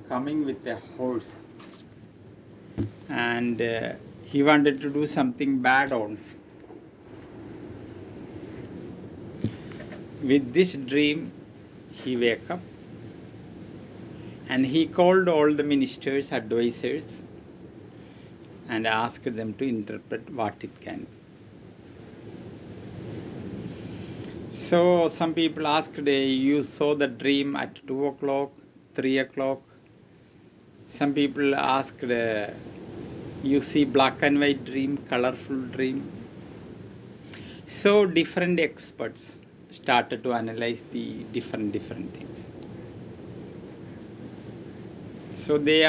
coming with a horse, and he wanted to do something bad on. With this dream, he wake up and he called all the ministers, advisors, and asked them to interpret what it can be. So some people asked, you saw the dream at 2 o'clock, 3 o'clock. Some people asked, you see black and white dream, colorful dream. So different experts started to analyze the different things. So they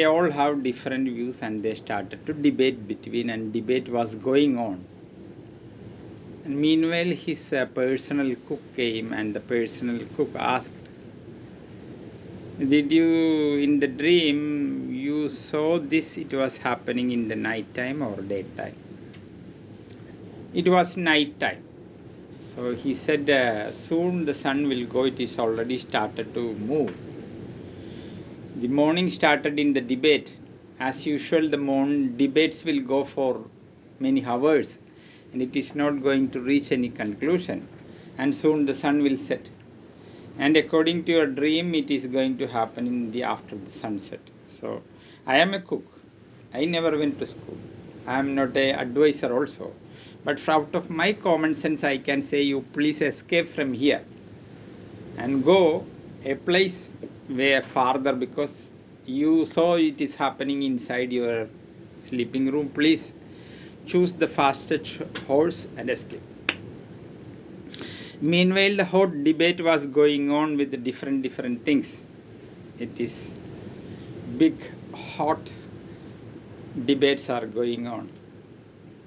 all have different views, and they started to debate between, and debate was going on. And meanwhile, his personal cook came, and the personal cook asked, did you, in the dream, you saw this, it was happening in the night time or daytime? It was night time. So he said, soon the sun will go, it is already started to move. The morning started in the debate. As usual, the morning debates will go for many hours, and it is not going to reach any conclusion. And soon the sun will set. And according to your dream, it is going to happen in the after the sunset. So I am a cook. I never went to school. I am not an advisor also. But out of my common sense, I can say, you please escape from here and go a place where farther, because you saw it is happening inside your sleeping room. Please choose the fastest horse and escape. Meanwhile, the hot debate was going on with different things. It is big, hot debates are going on.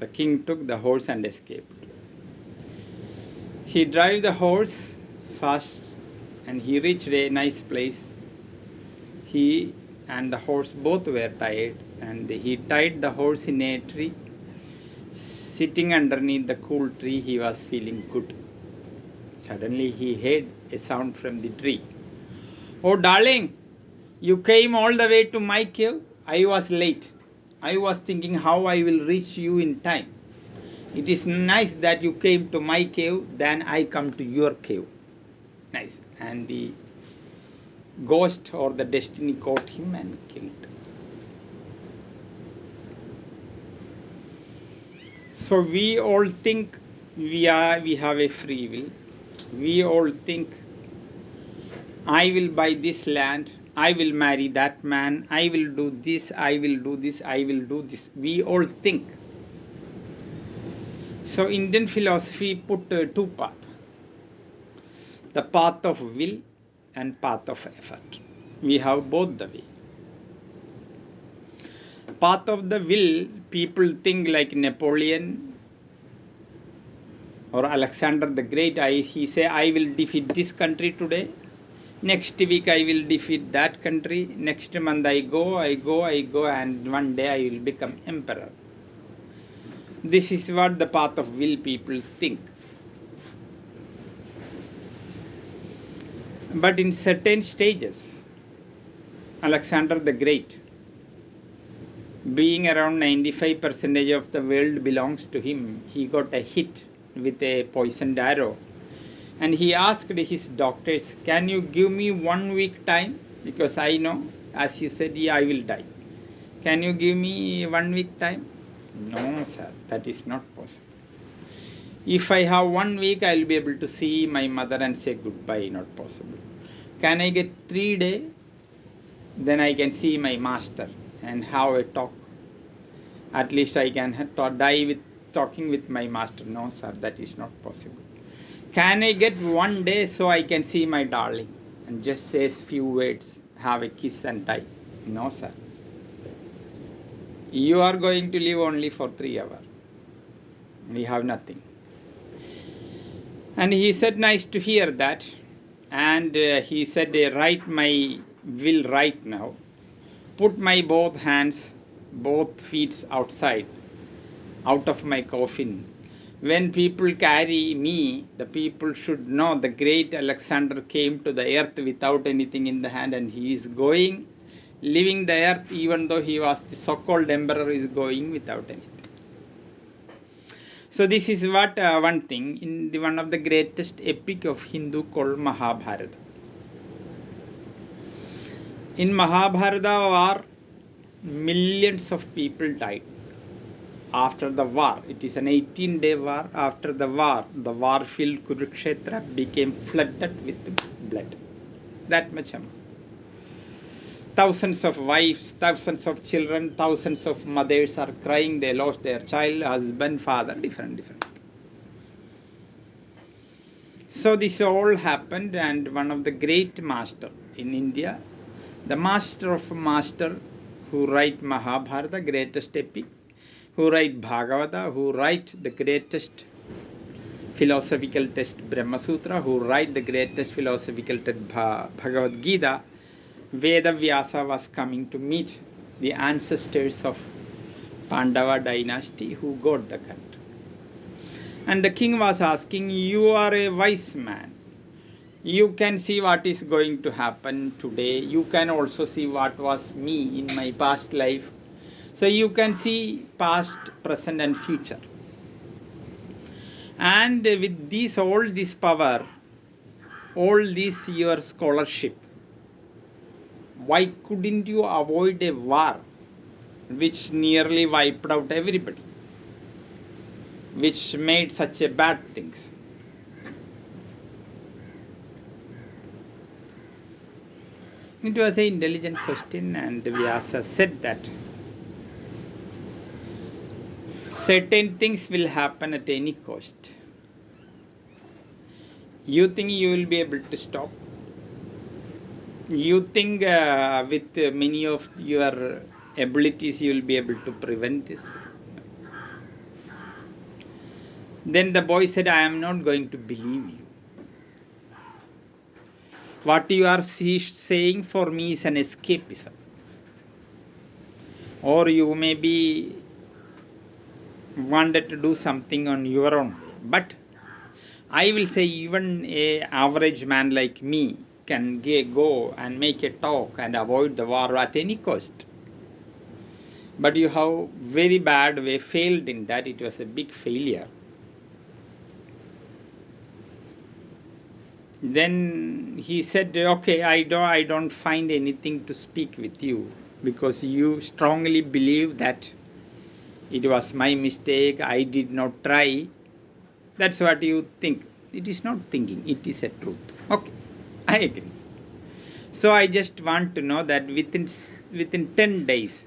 The king took the horse and escaped. He drove the horse fast, and he reached a nice place. He and the horse both were tired, and he tied the horse in a tree. Sitting underneath the cool tree, he was feeling good. Suddenly he heard a sound from the tree. Oh, darling, you came all the way to my cave. I was late. I was thinking how I will reach you in time. It is nice that you came to my cave, then I come to your cave. Nice. And the ghost or the destiny caught him and killed. So we all think we have a free will. We all think, I will buy this land, I will marry that man, I will do this, I will do this, I will do this. We all think. So Indian philosophy put two paths. The path of will and path of effort. We have both the way. Path of the will, people think like Napoleon or Alexander the Great. He say, I will defeat this country today. Next week I will defeat that country. Next month I go, and one day I will become emperor. This is what the path of will people think. But in certain stages, Alexander the Great, being around 95% of the world belongs to him, he got a hit with a poisoned arrow. And he asked his doctors, can you give me 1 week time? Because I know, as you said, I will die. Can you give me 1 week time? No, sir, that is not possible. If I have 1 week, I will be able to see my mother and say goodbye. Not possible. Can I get 3 days? Then I can see my master and have a talk. At least I can die with talking with my master. No, sir, that is not possible. Can I get 1 day so I can see my darling and just say a few words, have a kiss and die? No, sir. You are going to live only for 3 hours. We have nothing. And he said, nice to hear that. And he said, write my will right now. Put my both hands, both feet outside, out of my coffin. When people carry me, the people should know the great Alexander came to the earth without anything in the hand, and he is going, leaving the earth, even though he was the so-called emperor, is going without anything. So this is what one thing in the one of the greatest epic of Hindu called Mahabharata. In Mahabharata war, millions of people died. After the war, it is an 18-day war. After the war-filled Kurukshetra became flooded with blood. That much amount. Thousands of wives, thousands of children, thousands of mothers are crying. They lost their child, husband, father, different. So this all happened, and one of the great master in India, the master of master, who write Mahabharata, greatest epic, who write Bhagavata, who write the greatest philosophical text Brahma Sutra, who write the greatest philosophical text Bhagavad Gita, Veda Vyasa was coming to meet the ancestors of Pandava dynasty who got the country. And the king was asking, you are a wise man. You can see what is going to happen today. You can also see what was me in my past life. So you can see past, present and future. And with all this power, all this your scholarship, why couldn't you avoid a war which nearly wiped out everybody, which made such a bad things? It was an intelligent question, and Vyasa said that certain things will happen at any cost. You think you will be able to stop? You think with many of your abilities you will be able to prevent this? Then the boy said, I am not going to believe you. What you are saying for me is an escapism. Or you may be wanted to do something on your own way. But I will say even a average man like me can go and make a talk and avoid the war at any cost. But you have very bad way failed in that. It was a big failure. Then he said, okay, I don't find anything to speak with you, because you strongly believe that it was my mistake, I did not try. That's what you think. It is not thinking, it is a truth. Okay, I agree. So I just want to know that within 10 days,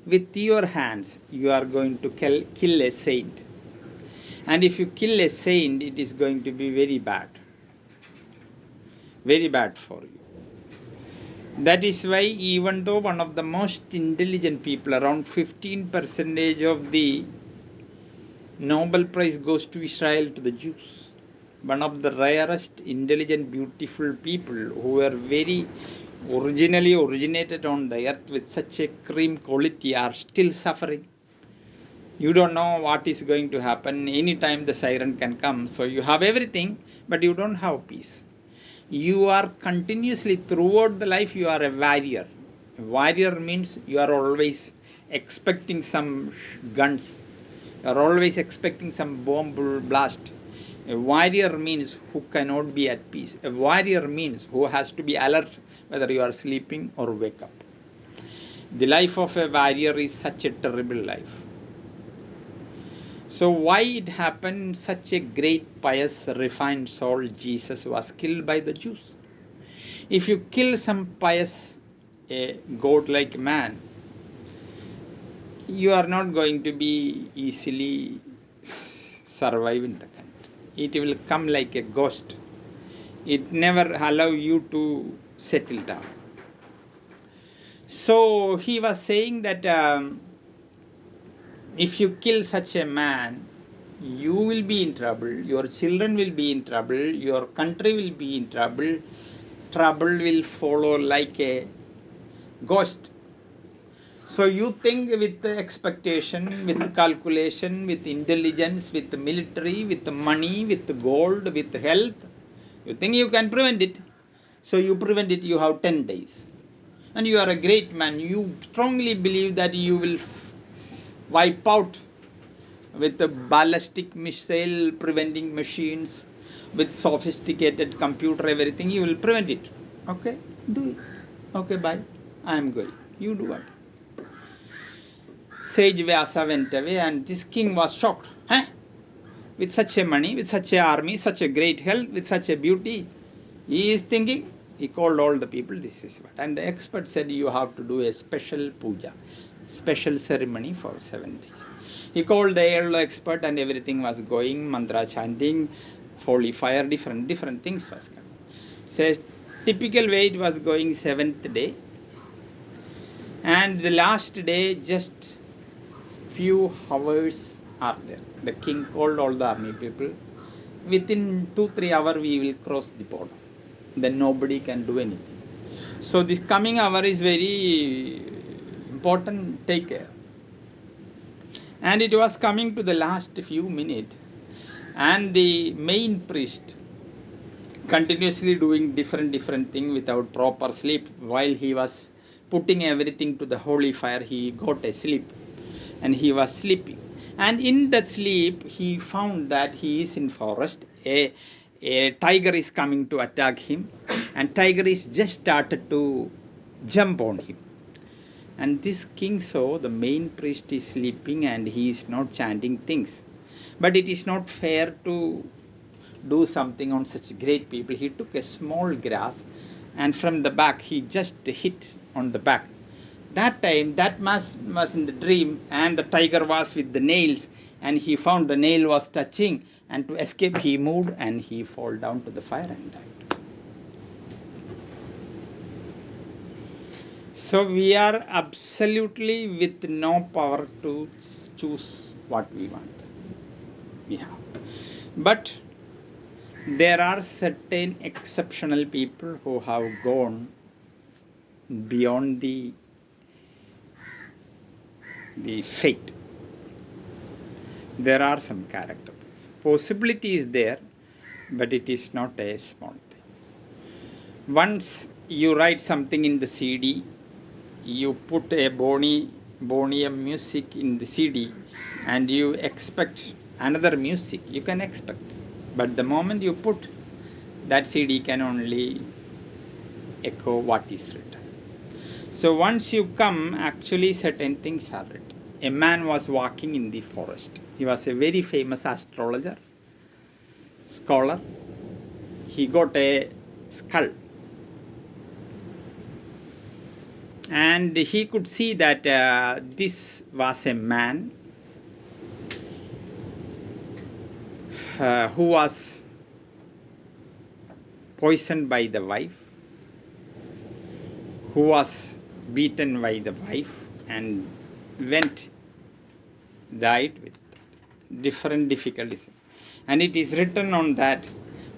with your hands, you are going to kill a saint. And if you kill a saint, it is going to be very bad. Very bad for you. That is why, even though one of the most intelligent people, around 15% of the Nobel Prize goes to Israel, to the Jews. One of the rarest, intelligent, beautiful people who were very originally originated on the earth with such a cream quality are still suffering. You don't know what is going to happen. Anytime the siren can come. So you have everything, but you don't have peace. You are continuously, throughout the life, you are a warrior. A warrior means you are always expecting some guns. You are always expecting some bomb blast. A warrior means who cannot be at peace. A warrior means who has to be alert whether you are sleeping or wake up. The life of a warrior is such a terrible life. So why it happened? Such a great, pious, refined soul, Jesus, was killed by the Jews. If you kill some pious, God-like man, you are not going to be easily survive in the country. It will come like a ghost. It never allow you to settle down. So he was saying that if you kill such a man, you will be in trouble, your children will be in trouble, your country will be in trouble, trouble will follow like a ghost. So you think with the expectation, with calculation, with intelligence, with the military, with the money, with the gold, with the health, you think you can prevent it. So you prevent it, you have 10 days. And you are a great man. You strongly believe that you will wipe out with the ballistic missile preventing machines, with sophisticated computer, everything, you will prevent it. Okay, do it. Okay, bye. I am going. You do what? Sage Vyasa went away, and this king was shocked. Huh? With such a money, with such a army, such a great health, with such a beauty, he is thinking. He called all the people. This is what. And the expert said, you have to do a special puja, special ceremony for 7 days. He called the yellow expert, and everything was going. Mantra chanting, holy fire, different things was coming. So typical way it was going 7th day, and the last day just few hours are there. The king called all the army people. Within 2-3 hours we will cross the border. Then nobody can do anything. So this coming hour is very important. Take care. And it was coming to the last few minutes, and the main priest continuously doing different thing without proper sleep. While he was putting everything to the holy fire, he got asleep, and he was sleeping. And in that sleep, he found that he is in forest. A tiger is coming to attack him, and tiger is just started to jump on him. And this king saw the main priest is sleeping and he is not chanting things. But it is not fair to do something on such great people. He took a small grass, and from the back he just hit on the back. That time that was in the dream, and the tiger was with the nails, and he found the nail was touching, and to escape he moved, and he fall down to the fire and died. So we are absolutely with no power to choose what we want. Yeah. But there are certain exceptional people who have gone beyond the fate. There are some characters. Possibility is there, but it is not a small thing. Once you write something in the CD, you put a Bonium music in the CD, and you expect another music. You can expect, but the moment you put that CD can only echo what is written. So once you come, actually certain things are written. A man was walking in the forest. He was a very famous astrologer, scholar. He got a skull, and he could see that this was a man who was poisoned by the wife, who was beaten by the wife, and died with different difficulties. And it is written on that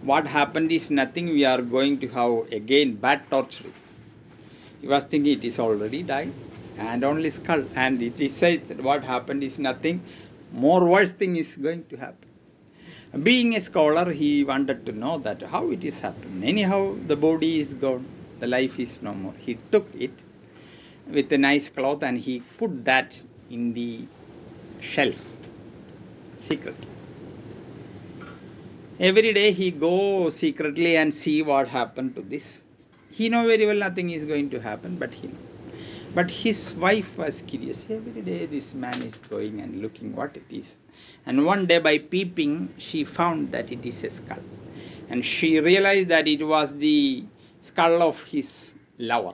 what happened is nothing, we are going to have again bad torture. He was thinking it is already died and only skull, and it is said that what happened is nothing, more worse thing is going to happen. Being a scholar, he wanted to know that how it is happening. Anyhow, the body is gone, the life is no more. He took it with a nice cloth and he put that in the shelf secretly. Every day he go secretly and see what happened to this. He know very well nothing is going to happen, but he know. But his wife was curious. Every day this man is going and looking what it is. And one day by peeping, she found that it is a skull. And she realized that it was the skull of his lover.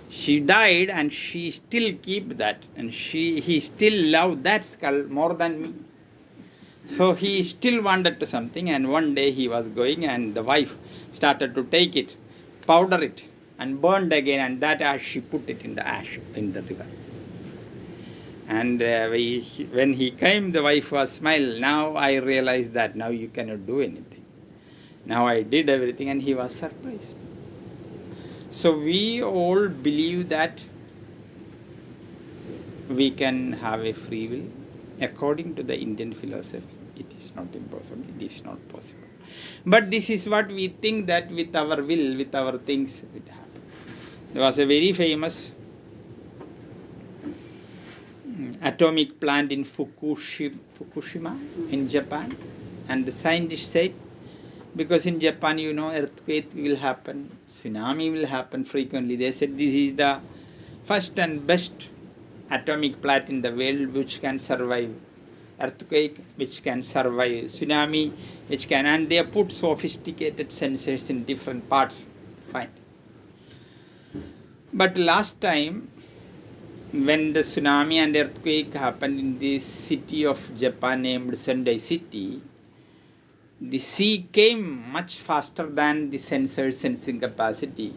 She died and she still keep that. And he still loved that skull more than me. So he still wanted to something, and one day he was going and the wife started to take it, powder it, and burned again, and that ash she put it in the river. And when he came, the wife was smiled. Now I realized that now you cannot do anything. Now I did everything, and he was surprised. So we all believe that we can have a free will. According to the Indian philosophy, it is not impossible, it is not possible. But this is what we think, that with our will, with our things, it happen. There was a very famous atomic plant in Fukushima in Japan, and the scientists said, because in Japan, earthquake will happen, tsunami will happen frequently. They said this is the first and best atomic plant in the world which can survive earthquake, which can survive tsunami, which can, and they put sophisticated sensors in different parts. Fine. But last time, when the tsunami and earthquake happened in this city of Japan named Sendai City, the sea came much faster than the sensor sensing capacity.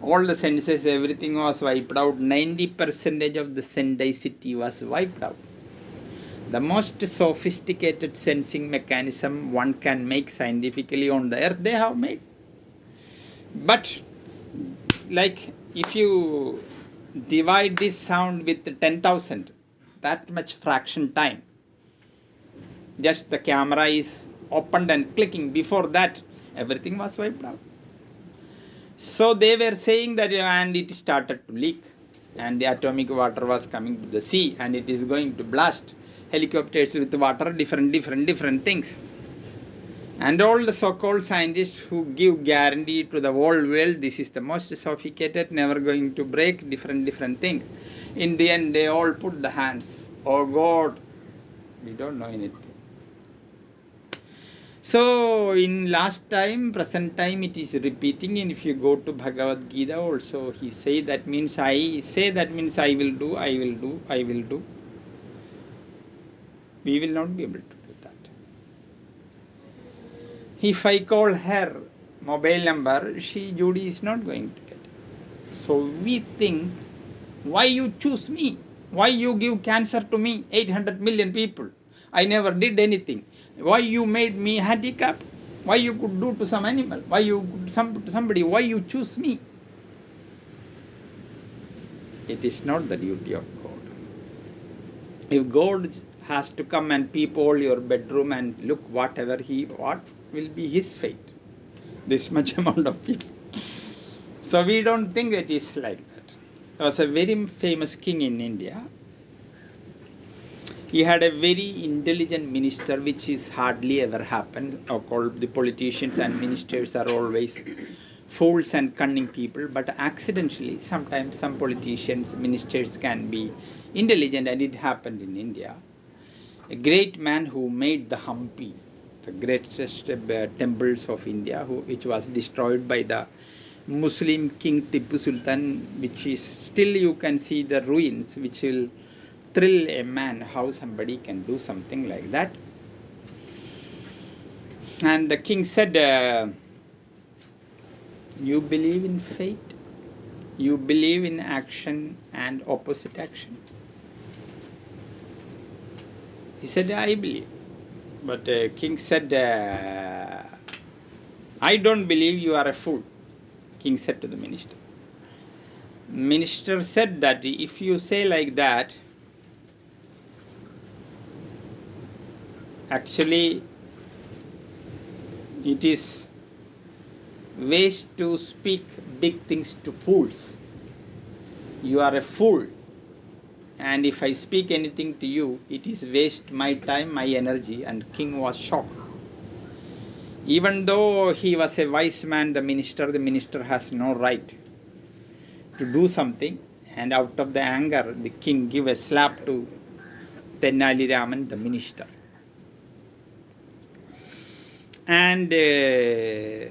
All the sensors, everything was wiped out. 90% of the Sendai city was wiped out. The most sophisticated sensing mechanism one can make scientifically on the earth, they have made. But like if you divide this sound with 10,000, that much fraction time, just the camera is opened and clicking. Before that, everything was wiped out. So they were saying that, and it started to leak, and the atomic water was coming to the sea, and it is going to blast helicopters with water, different things. And all the so-called scientists who give guarantee to the whole world, this is the most sophisticated, never going to break, different things. In the end, they all put the hands. Oh God, we don't know anything. So in last time, present time, it is repeating. And if you go to Bhagavad Gita also, he say that means I say, that means I will do, I will do, I will do. We will not be able to do that. If I call her mobile number, Judy is not going to get it. So we think, why you choose me? Why you give cancer to me? 800 million people. I never did anything. Why you made me handicapped? Why you could do to some animal? Why you could to somebody? Why you choose me? It is not the duty of God. If God has to come and peep all your bedroom and look whatever what will be his fate? This much amount of people. So we don't think it is like that. There was a very famous king in India. He had a very intelligent minister, which is hardly ever happened. The politicians and ministers are always fools and cunning people, but accidentally, sometimes some politicians, ministers can be intelligent, and it happened in India. A great man who made the Hampi, the greatest temples of India, which was destroyed by the Muslim king Tipu Sultan, which is still you can see the ruins, which will thrill a man how somebody can do something like that. And the king said, you believe in fate? You believe in action and opposite action? He said, I believe. But king said, I don't believe, you are a fool. King said to the minister. Minister said that if you say like that, actually it is waste to speak big things to fools. You are a fool, and if I speak anything to you, it is waste my time, my energy. And king was shocked. Even though he was a wise man, the minister has no right to do something. And out of the anger, the king gave a slap to Tenali Raman, the minister. And the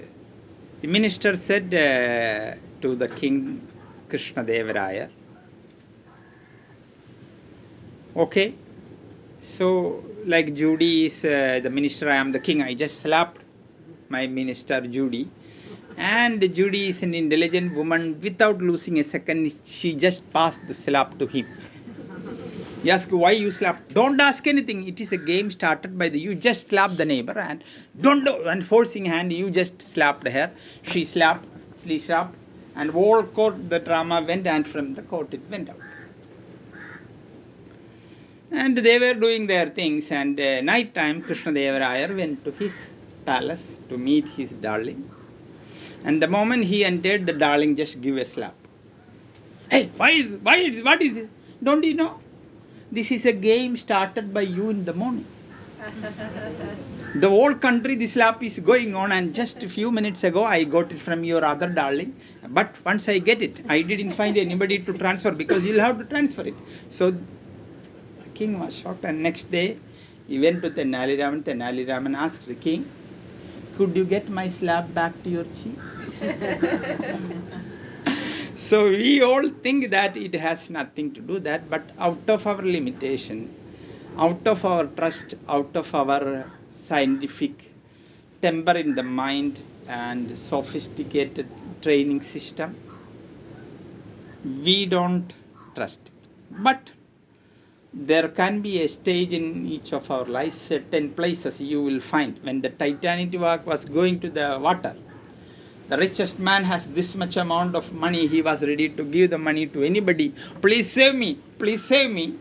minister said to the king Krishna Devaraya, okay, so like Judy is the minister, I am the king, I just slapped my minister Judy, and Judy is an intelligent woman. Without losing a second, she just passed the slap to him. He asked, why you slapped? Don't ask anything. It is a game started by you just slap the neighbor, and don't do, and forcing hand, you just slapped her. She slapped, and whole court, the drama went, and from the court it went out. And they were doing their things, and night time Krishna Devaraya went to his palace to meet his darling. And the moment he entered, the darling just gave a slap. Hey, what is this? Don't you know? This is a game started by you in the morning. The whole country, this slap is going on, and just a few minutes ago, I got it from your other darling. But once I get it, I didn't find anybody to transfer, because you'll have to transfer it. So the king was shocked, and next day, he went to Tenali Raman. Tenali Raman asked the king, could you get my slap back to your chief? So we all think that it has nothing to do that, but out of our limitation, out of our trust, out of our scientific temper in the mind and sophisticated training system, we don't trust it. But there can be a stage in each of our lives, certain places you will find. When the Titanic was going to the water, the richest man has this much amount of money, he was ready to give the money to anybody. Please save me, please save me.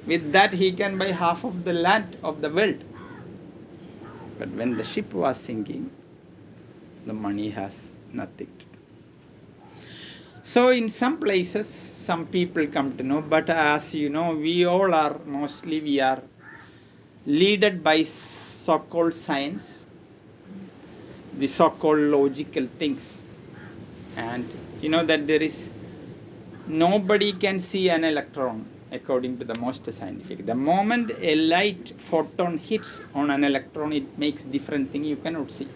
With that he can buy half of the land of the world. But when the ship was sinking, the money has nothing to do. So in some places, some people come to know, but as you know, we all are, mostly we are led by so-called science, the so-called logical things. And you know that there is, nobody can see an electron according to the most scientific. The moment a light photon hits on an electron, it makes different thing you cannot see.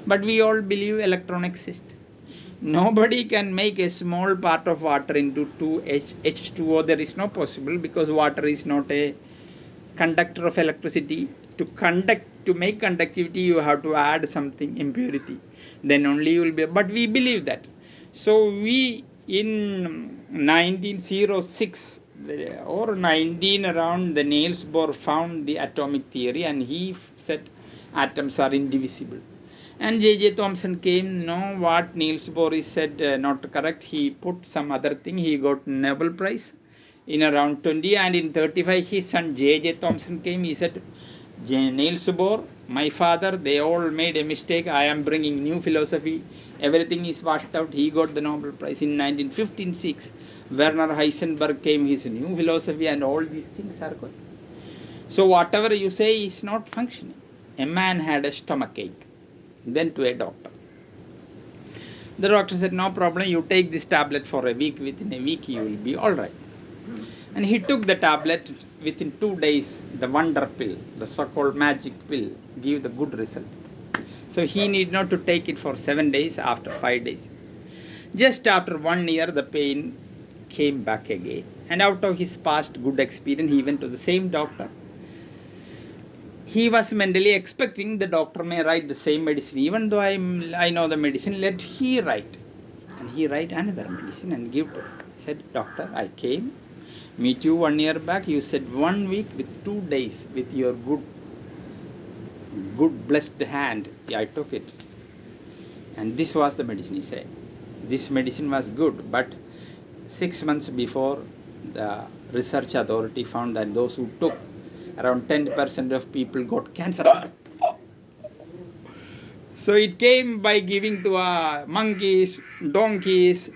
But we all believe electron exists. Nobody can make a small part of water into H2O. There is no possible, because water is not a conductor of electricity. To make conductivity, you have to add something, impurity. Then only you will be. But we believe that. So we, in 1906 or 19 around, the Niels Bohr found the atomic theory, and he said atoms are indivisible. And J.J. Thomson came, no, what Niels Bohr is said not correct. He put some other thing. He got Nobel Prize in around 20, and in 35 his son J.J. Thomson came. He said, Niels Bohr, my father, they all made a mistake. I am bringing new philosophy. Everything is washed out. He got the Nobel Prize in 1956. Werner Heisenberg came, his new philosophy, and all these things are good. So whatever you say is not functioning. A man had a stomach ache. Then to a doctor. The doctor said, no problem, you take this tablet for a week. Within a week you will be all right. And he took the tablet. Within 2 days, the wonder pill, the so-called magic pill, gave the good result. So he need not to take it for 7 days, after 5 days. Just after 1 year, the pain came back again. And out of his past good experience, he went to the same doctor. He was mentally expecting the doctor may write the same medicine. Even though I know the medicine, let he write. And he write another medicine and give to him. He said, doctor, I came, meet you 1 year back. You said 1 week with 2 days with your good blessed hand. Yeah, I took it. And this was the medicine, he said. This medicine was good, but 6 months before, the research authority found that those who took, around 10% of people got cancer. So it came by giving to monkeys, donkeys,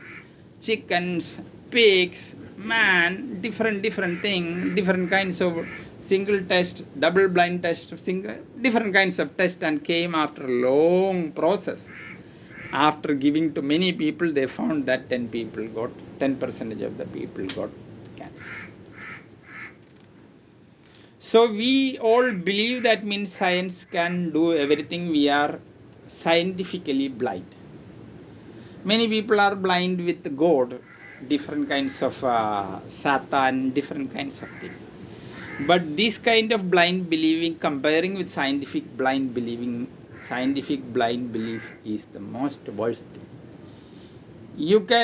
chickens, pigs, man, different thing, different kinds of single test, double blind test, different kinds of test, and came after a long process. After giving to many people, they found that 10% of the people got cancer. So we all believe that means science can do everything. We are scientifically blind. Many people are blind with God, different kinds of Satan, different kinds of things. But this kind of blind believing, comparing with scientific blind believing, scientific blind belief is the most worst thing.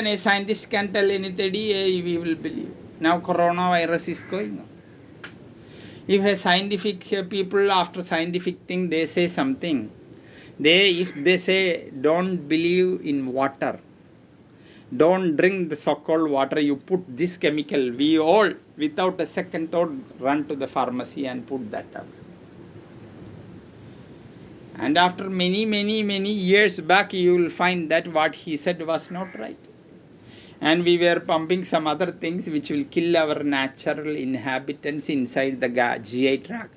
A scientist can tell anybody, we will believe. Now coronavirus is going on. If a scientific people, after scientific thing, they say something, if they say don't believe in water, don't drink the so-called water, you put this chemical. We all, without a second thought, run to the pharmacy and put that up. And after many years back, you will find that what he said was not right. And we were pumping some other things which will kill our natural inhabitants inside the GI tract.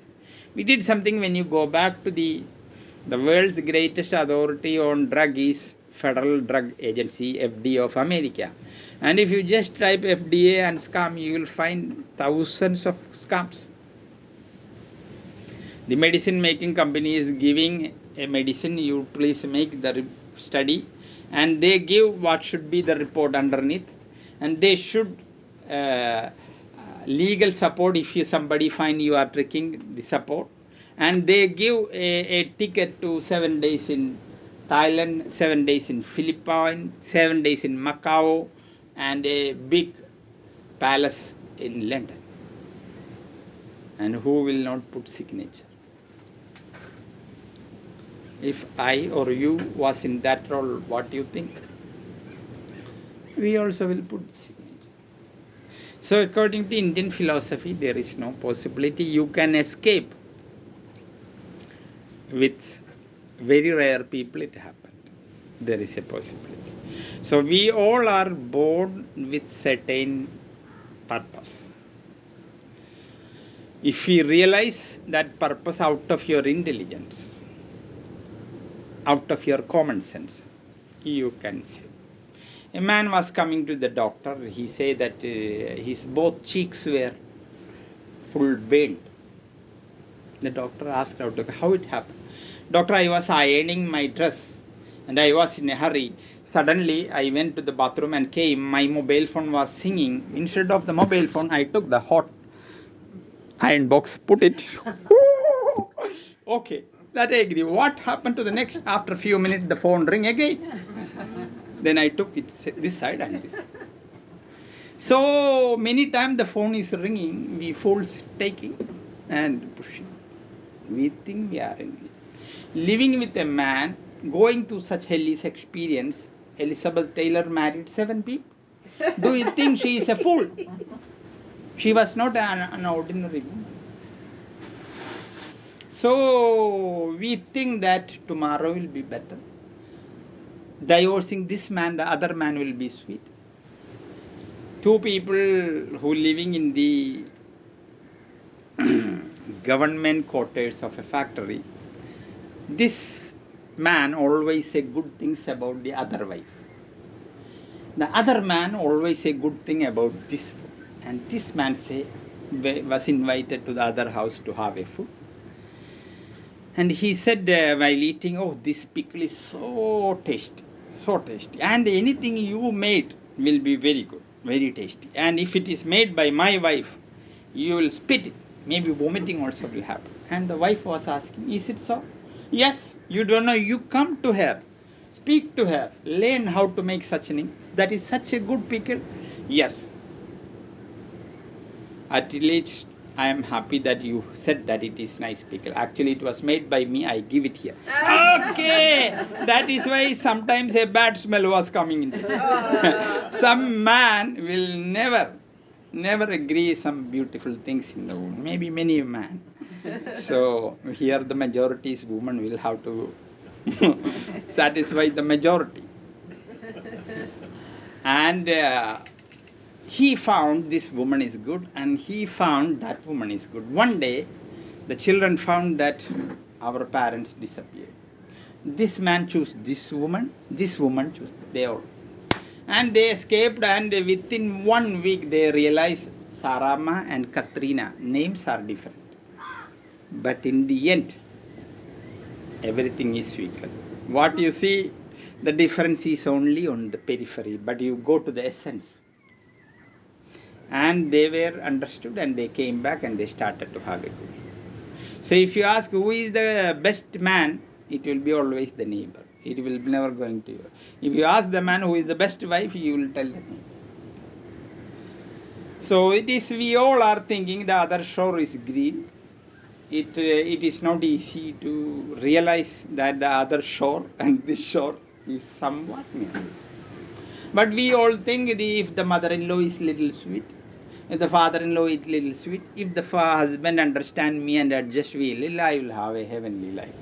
We did something. When you go back to the world's greatest authority on drug is Federal Drug Agency, FDA of America. And if you just type FDA and scam, you will find thousands of scams. The medicine making company is giving a medicine, you please make the study, and they give what should be the report underneath, and they should legal support if somebody find you are tricking the support, and they give a ticket to 7 days in Thailand, 7 days in Philippines, 7 days in Macau, and a big palace in London. And who will not put signature? If I or you was in that role, what do you think? We also will put the signature. So according to Indian philosophy, there is no possibility you can escape. With very rare people it happened. There is a possibility. So we all are born with certain purpose. If we realize that purpose out of your intelligence, out of your common sense, you can say. A man was coming to the doctor. He said that his both cheeks were full burned. The doctor asked out how it happened. Doctor, I was ironing my dress and I was in a hurry. Suddenly I went to the bathroom and came. My mobile phone was singing. Instead of the mobile phone, I took the hot iron box, put it. Okay, that I agree. What happened to the next? After a few minutes, the phone ring again. Then I took it this side and this side. So many times the phone is ringing, we fools taking and pushing. We think we are in living with a man, going through such hellish experience. Elizabeth Taylor married 7 people. Do you think she is a fool? She was not an ordinary woman. So we think that tomorrow will be better. Divorcing this man, the other man will be sweet. 2 people who living in the government quarters of a factory, this man always say good things about the other wife. The other man always say good thing about this one. And this man was invited to the other house to have a food. And he said while eating, oh, this pickle is so tasty, so tasty. And anything you made will be very good, very tasty. And if it is made by my wife, you will spit it. Maybe vomiting also will happen. And the wife was asking, is it so? Yes, you don't know, you come to her, speak to her, learn how to make such an thing. That is such a good pickle. Yes. At least I am happy that you said that it is nice pickle. Actually, it was made by me. I give it here. Okay, that is why sometimes a bad smell was coming in. Some man will never agree some beautiful things in the woman. Maybe many a man. So here the majority is woman will have to satisfy the majority. And he found this woman is good, and he found that woman is good. One day, the children found that our parents disappeared. This man chose this woman chose they all. And they escaped, and within 1 week they realized Sarama and Katrina, names are different. But in the end, everything is equal. What you see, the difference is only on the periphery, but you go to the essence. And they were understood, and they came back and they started to have a good. So if you ask who is the best man, it will be always the neighbor. It will be never going to you. If you ask the man who is the best wife, you will tell the neighbor. So it is, we all are thinking the other shore is green. It is not easy to realize that the other shore and this shore is somewhat meaningless. But we all think if the mother-in-law is little sweet, if the father-in-law is little sweet, if the husband understand me and adjust me, I will have a heavenly life.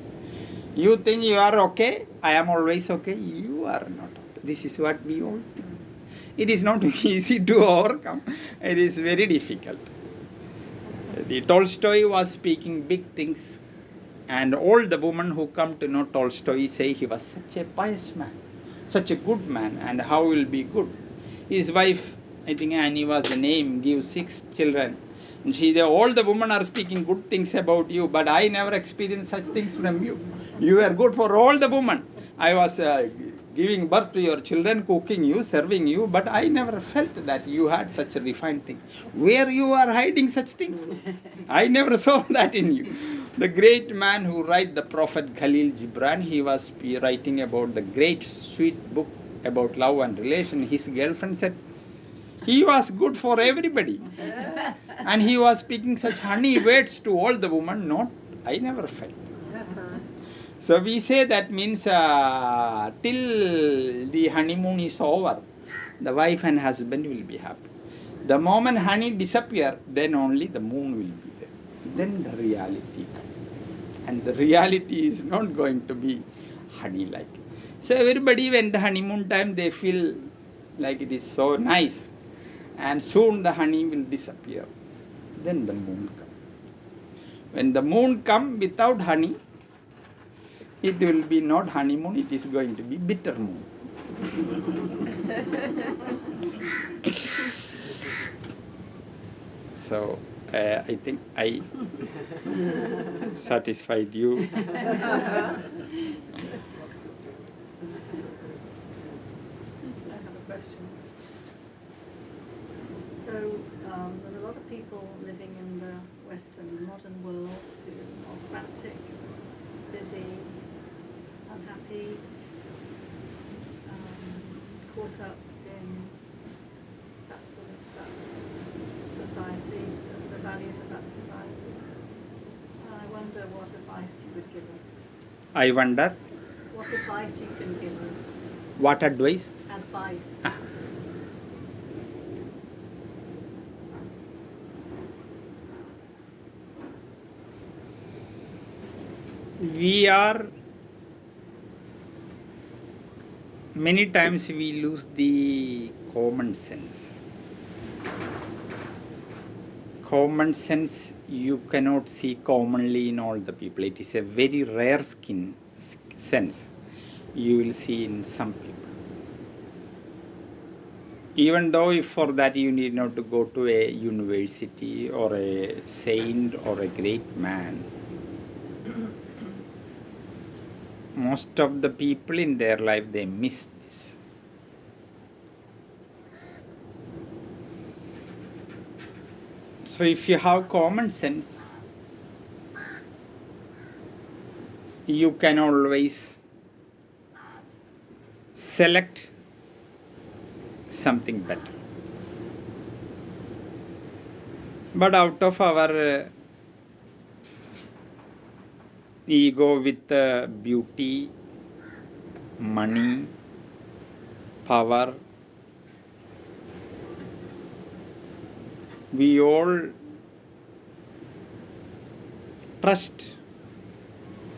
You think you are okay? I am always okay. You are not okay. This is what we all think. It is not easy to overcome. It is very difficult. The Tolstoy was speaking big things, and all the women who come to know Tolstoy say he was such a pious man, such a good man, and how will be good. His wife, I think Annie was the name, gives 6 children. And all the women are speaking good things about you, but I never experienced such things from you. You were good for all the women. I was giving birth to your children, cooking you, serving you, but I never felt that you had such a refined thing. Where you are hiding such things? I never saw that in you. The great man who wrote the Prophet Khalil Gibran, he was writing about the great sweet book about love and relation. His girlfriend said, he was good for everybody. And he was speaking such honey words to all the women. Not, I never felt. So we say that means till the honeymoon is over, the wife and husband will be happy. The moment honey disappear, then only the moon will be there. Then the reality comes. And the reality is not going to be honey-like. So everybody, when the honeymoon time, they feel like it is so nice. And soon the honey will disappear. Then the moon comes. When the moon comes without honey, it will be not honeymoon, it is going to be bitter moon. So I think I satisfied you. I have a question. So there's a lot of people living in the Western modern world who are frantic, busy, unhappy, caught up in that sort of society, the values of that society. And I wonder what advice you would give us. I wonder. What advice you can give us. What advice? Advice. We are, many times we lose the common sense. Common sense you cannot see commonly in all the people. It is a very rare sense you will see in some people. Even though if for that you need not to go to a university or a saint or a great man. Most of the people in their life, they miss this. So if you have common sense, you can always select something better. But out of our ego with beauty, money, power, we all trust,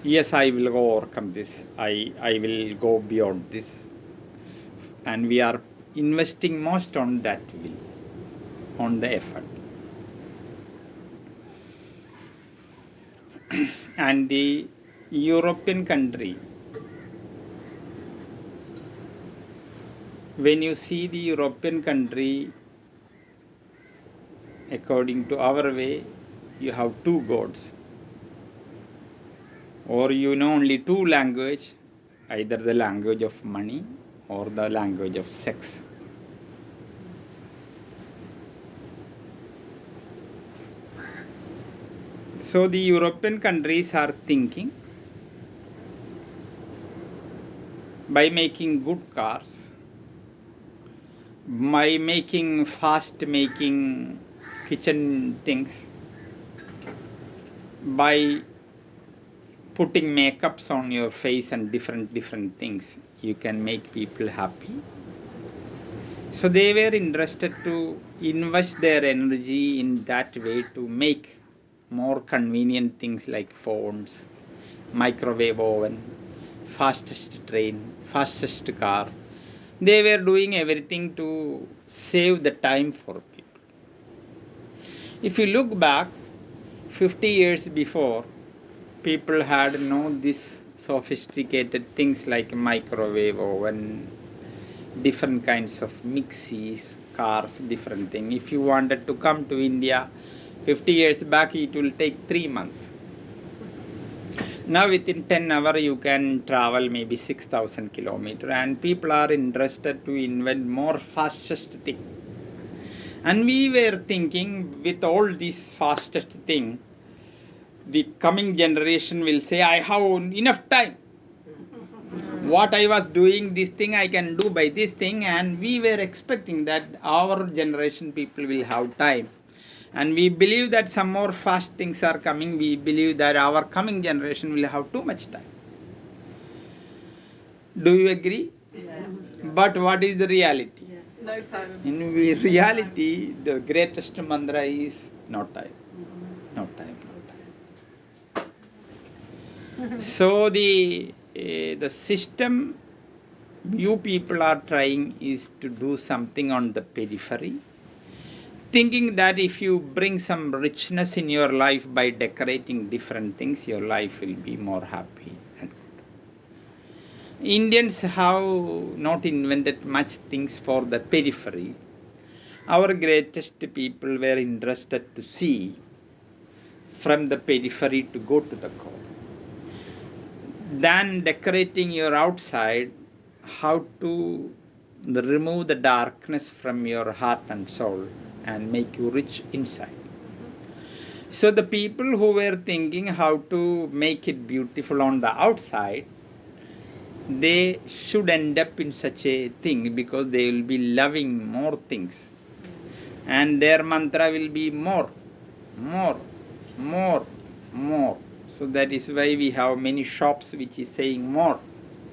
yes, I will go overcome this, I will go beyond this. And we are investing most on that will, on the effort. And the European country, when you see the European country, according to our way, you have 2 gods. Or you know only 2 languages, either the language of money or the language of sex. So the European countries are thinking, by making good cars, by making fast-making kitchen things, by putting makeups on your face and different things, you can make people happy. So they were interested to invest their energy in that way to make more convenient things like phones, microwave oven, fastest train, fastest car. They were doing everything to save the time for people. If you look back 50 years before, people had no this sophisticated things like microwave oven, different kinds of mixies, cars, different thing. If you wanted to come to India 50 years back, it will take 3 months. Now within 10 hours you can travel maybe 6,000 kilometers, and people are interested to invent more fastest thing. And we were thinking with all this fastest thing, the coming generation will say, I have enough time. What I was doing, this thing I can do by this thing, and we were expecting that our generation people will have time. And we believe that some more fast things are coming. We believe that our coming generation will have too much time. Do you agree? Yes. But what is the reality? Yeah. No time. In reality, the greatest mantra is no time. No time, no time. So the system you people are trying is to do something on the periphery, thinking that if you bring some richness in your life by decorating different things, your life will be more happy. And Indians have not invented much things for the periphery. Our greatest people were interested to see from the periphery to go to the core. Than decorating your outside, how to remove the darkness from your heart and soul and make you rich inside. So the people who were thinking how to make it beautiful on the outside, they should end up in such a thing because they will be loving more things. And their mantra will be more, more, more, more. So that is why we have many shops which is saying more.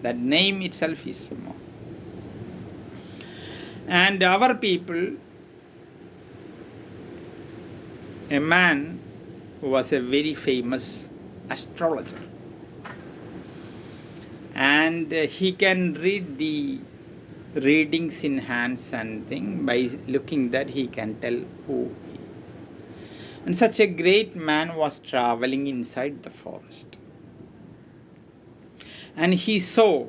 That name itself is more. And our people, a man who was a very famous astrologer, and he can read the readings in hands and thing. By looking that he can tell who he is. And such a great man was traveling inside the forest, and he saw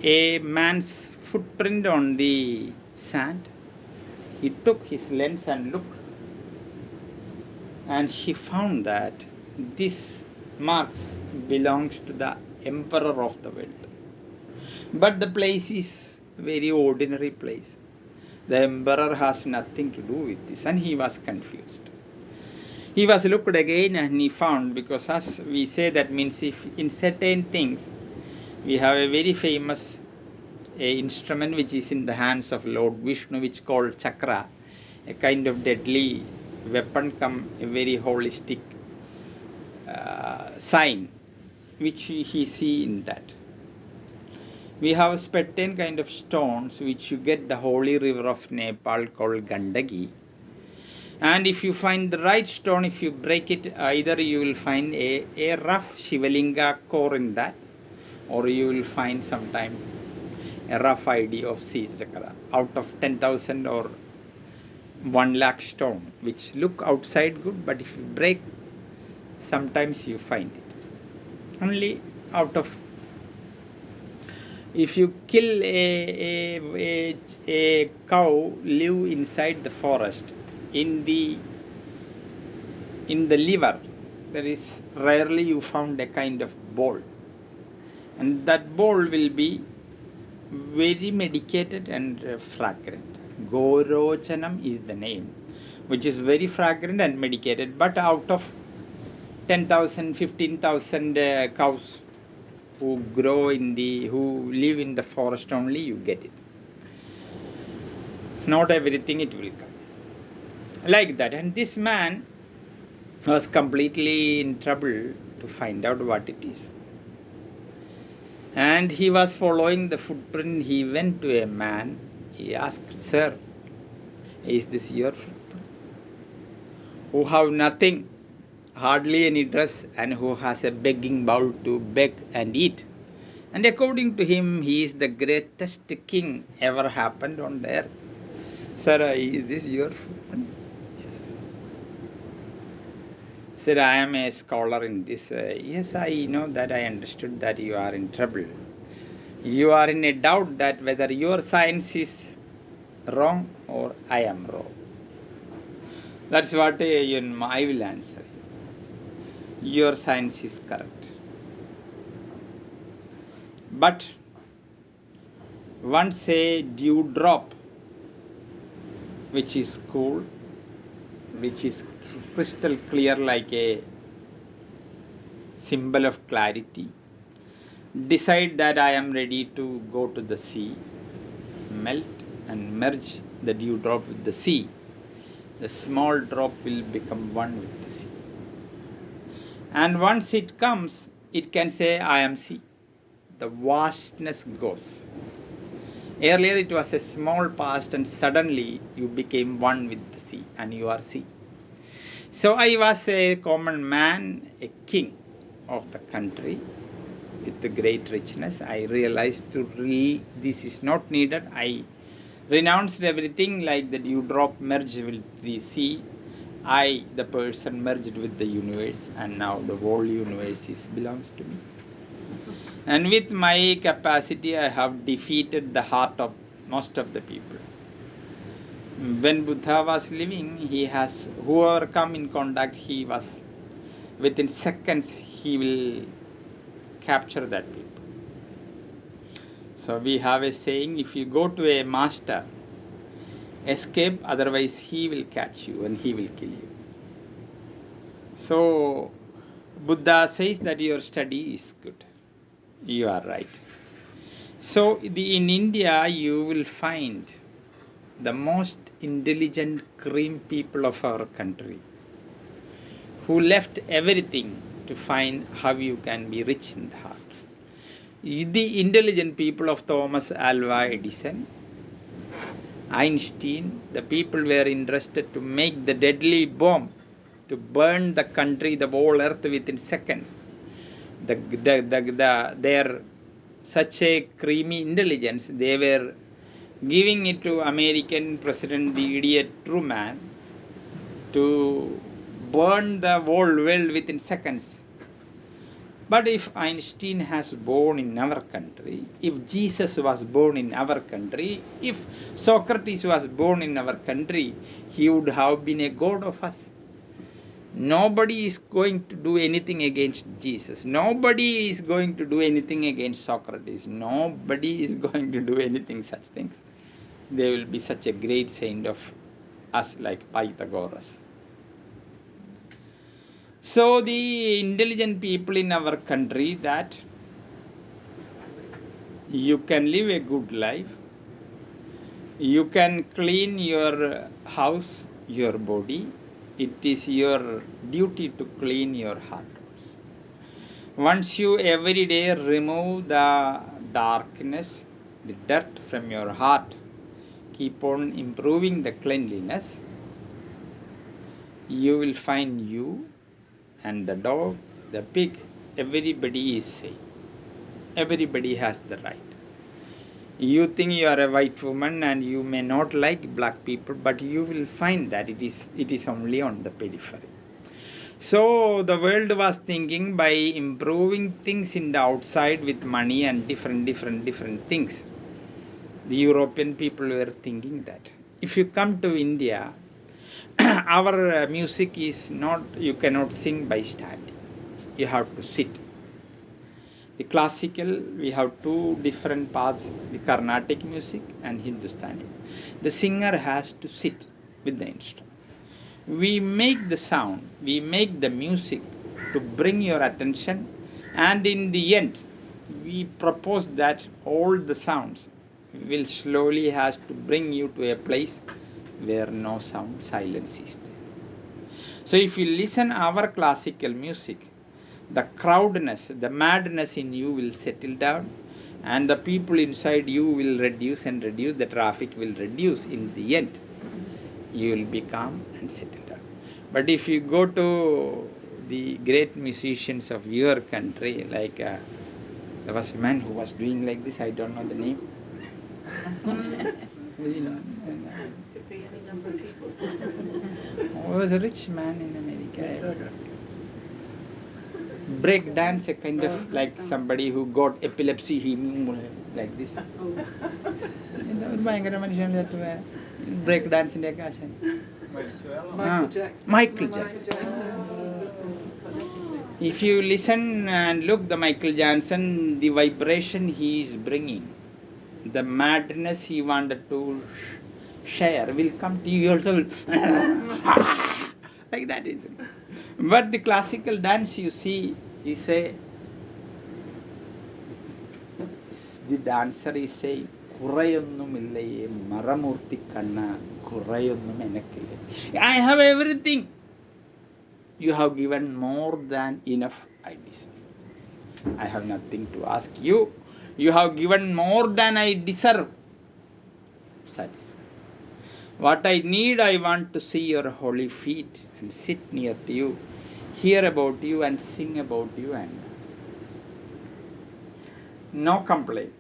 a man's footprint on the sand. He took his lens and looked, and he found that this mark belongs to the emperor of the world. But the place is very ordinary place. The emperor has nothing to do with this, and he was confused. He was looked again and he found, because as we say, that means if in certain things we have a very famous instrument which is in the hands of Lord Vishnu, which called chakra, a kind of deadly weapon come a very holistic sign which he see in that. We have certain kind of stones which you get the holy river of Nepal called Gandaki. And if you find the right stone, if you break it, either you will find a rough Shivalinga core in that, or you will find sometimes a rough idea of sea chakra out of 10,000 or 1 lakh stone, which look outside good, but if you break, sometimes you find it. Only out of, if you kill a cow, live inside the forest, in the liver, there is rarely you found a kind of ball, and that ball will be very medicated and fragrant. Gorochanam is the name, which is very fragrant and medicated. But out of 10,000, 15,000 cows who live in the forest only, you get it. Not everything it will come like that. And this man was completely in trouble to find out what it is. And he was following the footprint. He went to a man. He asked, "Sir, is this your footprint? Who have nothing, hardly any dress, and who has a begging bowl to beg and eat?" And according to him, he is the greatest king ever happened on the earth. "Sir, is this your footprint?" Yes. Said, "I am a scholar in this." "Yes, I know that. I understood that you are in trouble. You are in a doubt that whether your science is wrong or I am wrong." That's what I will answer. Your science is correct. But once a dewdrop, which is cool, which is crystal clear like a symbol of clarity, decide that I am ready to go to the sea, melt and merge the dewdrop with the sea, the small drop will become one with the sea. And once it comes, it can say, "I am sea." The vastness goes. Earlier it was a small past, and suddenly you became one with the sea, and you are sea. So I was a common man, a king of the country with the great richness. I realized this is not needed. I renounced everything like the dewdrop merged with the sea. I, the person, merged with the universe, and now the whole universe belongs to me. And with my capacity, I have defeated the heart of most of the people. When Buddha was living, whoever come in contact, he was, within seconds, he will capture that people. So we have a saying, if you go to a master, escape, otherwise he will catch you and he will kill you. So Buddha says that your study is good. You are right. So in India, you will find the most intelligent cream people of our country who left everything to find how you can be rich in the heart. The intelligent people of Thomas Alva Edison, Einstein, the people were interested to make the deadly bomb to burn the country, the whole earth within seconds. Their such a creamy intelligence, they were giving it to American President, the idiot Truman, to burn the whole world within seconds. But if Einstein has born in our country, if Jesus was born in our country, if Socrates was born in our country, he would have been a god of us. Nobody is going to do anything against Jesus. Nobody is going to do anything against Socrates. Nobody is going to do anything such things. They will be such a great saint of us like Pythagoras. So the intelligent people in our country, that you can live a good life, you can clean your house, your body. It is your duty to clean your heart. Once you every day remove the darkness, the dirt from your heart, keep on improving the cleanliness, you will find you and the dog, the pig, everybody is safe. Everybody has the right. You think you are a white woman and you may not like black people, but you will find that it is only on the periphery. So the world was thinking by improving things in the outside with money and different things. The European people were thinking that. If you come to India, our music is not, you cannot sing by standing. You have to sit. The classical, we have two different paths, the Carnatic music and Hindustani. The singer has to sit with the instrument. We make the sound, we make the music to bring your attention, and in the end, we propose that all the sounds will slowly has to bring you to a place where no sound, silence is there. So if you listen our classical music, the crowdness, the madness in you will settle down, and the people inside you will reduce and reduce. The traffic will reduce. In the end, you will be calm and settle down. But if you go to the great musicians of your country, like there was a man who was doing like this, I don't know the name. Could be any number of people. He was a rich man in America. Breakdance, a kind of like somebody who got epilepsy, he like this. Breakdance in Michael Jackson. If you listen and look the Michael Jackson, the vibration he is bringing, the madness he wanted to share will come to you also. Like that is. But the classical dance you see is the dancer is saying, I have everything. You have given more than enough, I deserve. I have nothing to ask you. You have given more than I deserve. Satisfied. What I need, I want to see your holy feet and sit near to you, hear about you and sing about you and dance. No complaint,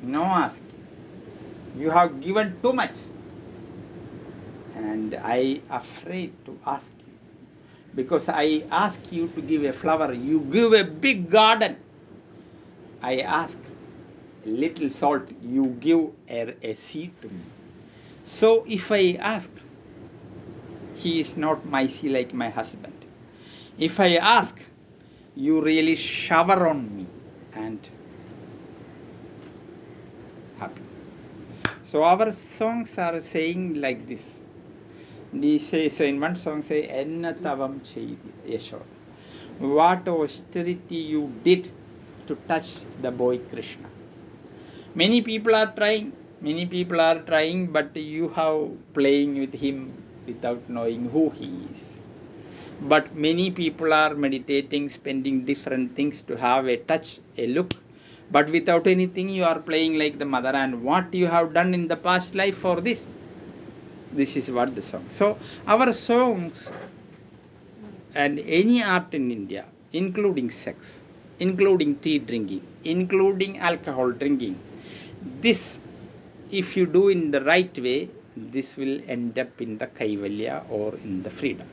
no asking. You have given too much, and I afraid to ask you, because I ask you to give a flower, you give a big garden. I ask a little salt, you give a seed to me. So if I ask, he is not mighty like my husband. If I ask, you really shower on me and happy. So our songs are saying like this. They say, so in one song say, Enna tavam cheyidi, Yashoda. What austerity you did to touch the boy Krishna. Many people are trying, but you have playing with him without knowing who he is. But many people are meditating, spending different things to have a touch, a look, but without anything you are playing like the mother. And what you have done in the past life for this? This is what the song. So our songs and any art in India, including sex, including tea drinking, including alcohol drinking, this, if you do in the right way, this will end up in the Kaivalya or in the freedom.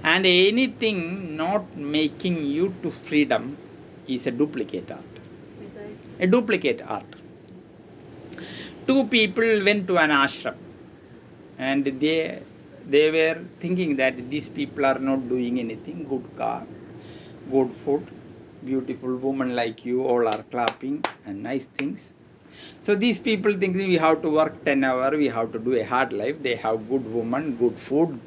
And anything not making you to freedom is a duplicate art. A duplicate art. Two people went to an ashram, and they were thinking that these people are not doing anything. Good car, good food, beautiful woman like you, all are clapping and nice things. So these people think we have to work 10 hours, we have to do a hard life. They have good woman, good food.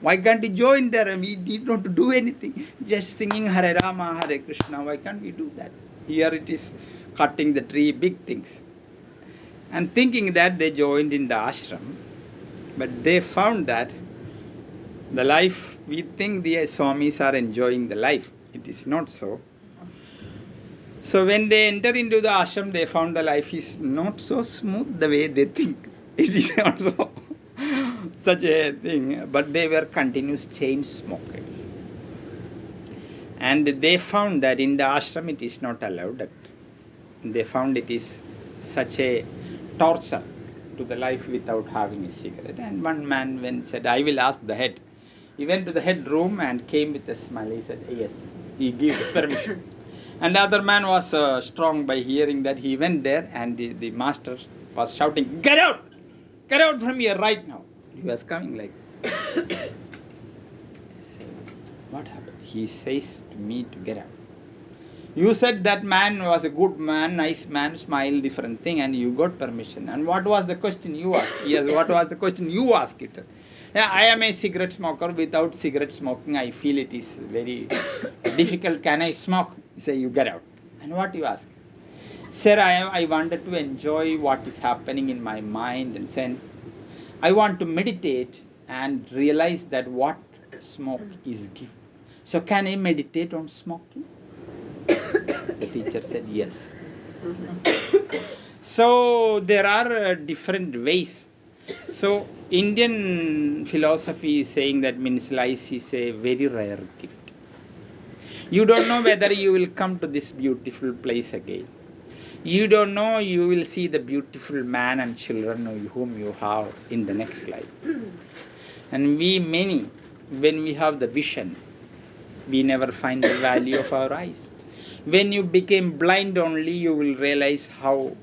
Why can't we join there? We need not to do anything. Just singing Hare Rama, Hare Krishna. Why can't we do that? Here it is cutting the tree, big things. And thinking that they joined in the ashram, but they found that the life, we think the Swamis are enjoying the life. It is not so. So when they enter into the ashram, they found the life is not so smooth the way they think. It is also such a thing. But they were continuous chain smokers. And they found that in the ashram it is not allowed. They found it is such a torture to the life without having a cigarette. And one man went and said, I will ask the head. He went to the head room and came with a smile. He said, yes, he gave permission. And the other man was strong by hearing that. He went there and the master was shouting, get out! Get out from here right now. He was coming like, what happened? He says to me to get out. You said that man was a good man, nice man, smile, different thing, and you got permission. And what was the question you asked? Yes, what was the question you asked it? Yeah, I am a cigarette smoker. Without cigarette smoking, I feel it is very difficult. Can I smoke? Say, you get out. And what you ask? Sir, I wanted to enjoy what is happening in my mind and sense. I want to meditate and realize that what smoke is given. So can I meditate on smoking? The teacher said yes. So there are different ways. So Indian philosophy is saying that means life is a very rare gift. You don't know whether you will come to this beautiful place again. You don't know you will see the beautiful man and children whom you have in the next life. And we many, when we have the vision, we never find the value of our eyes. When you became blind only, you will realize how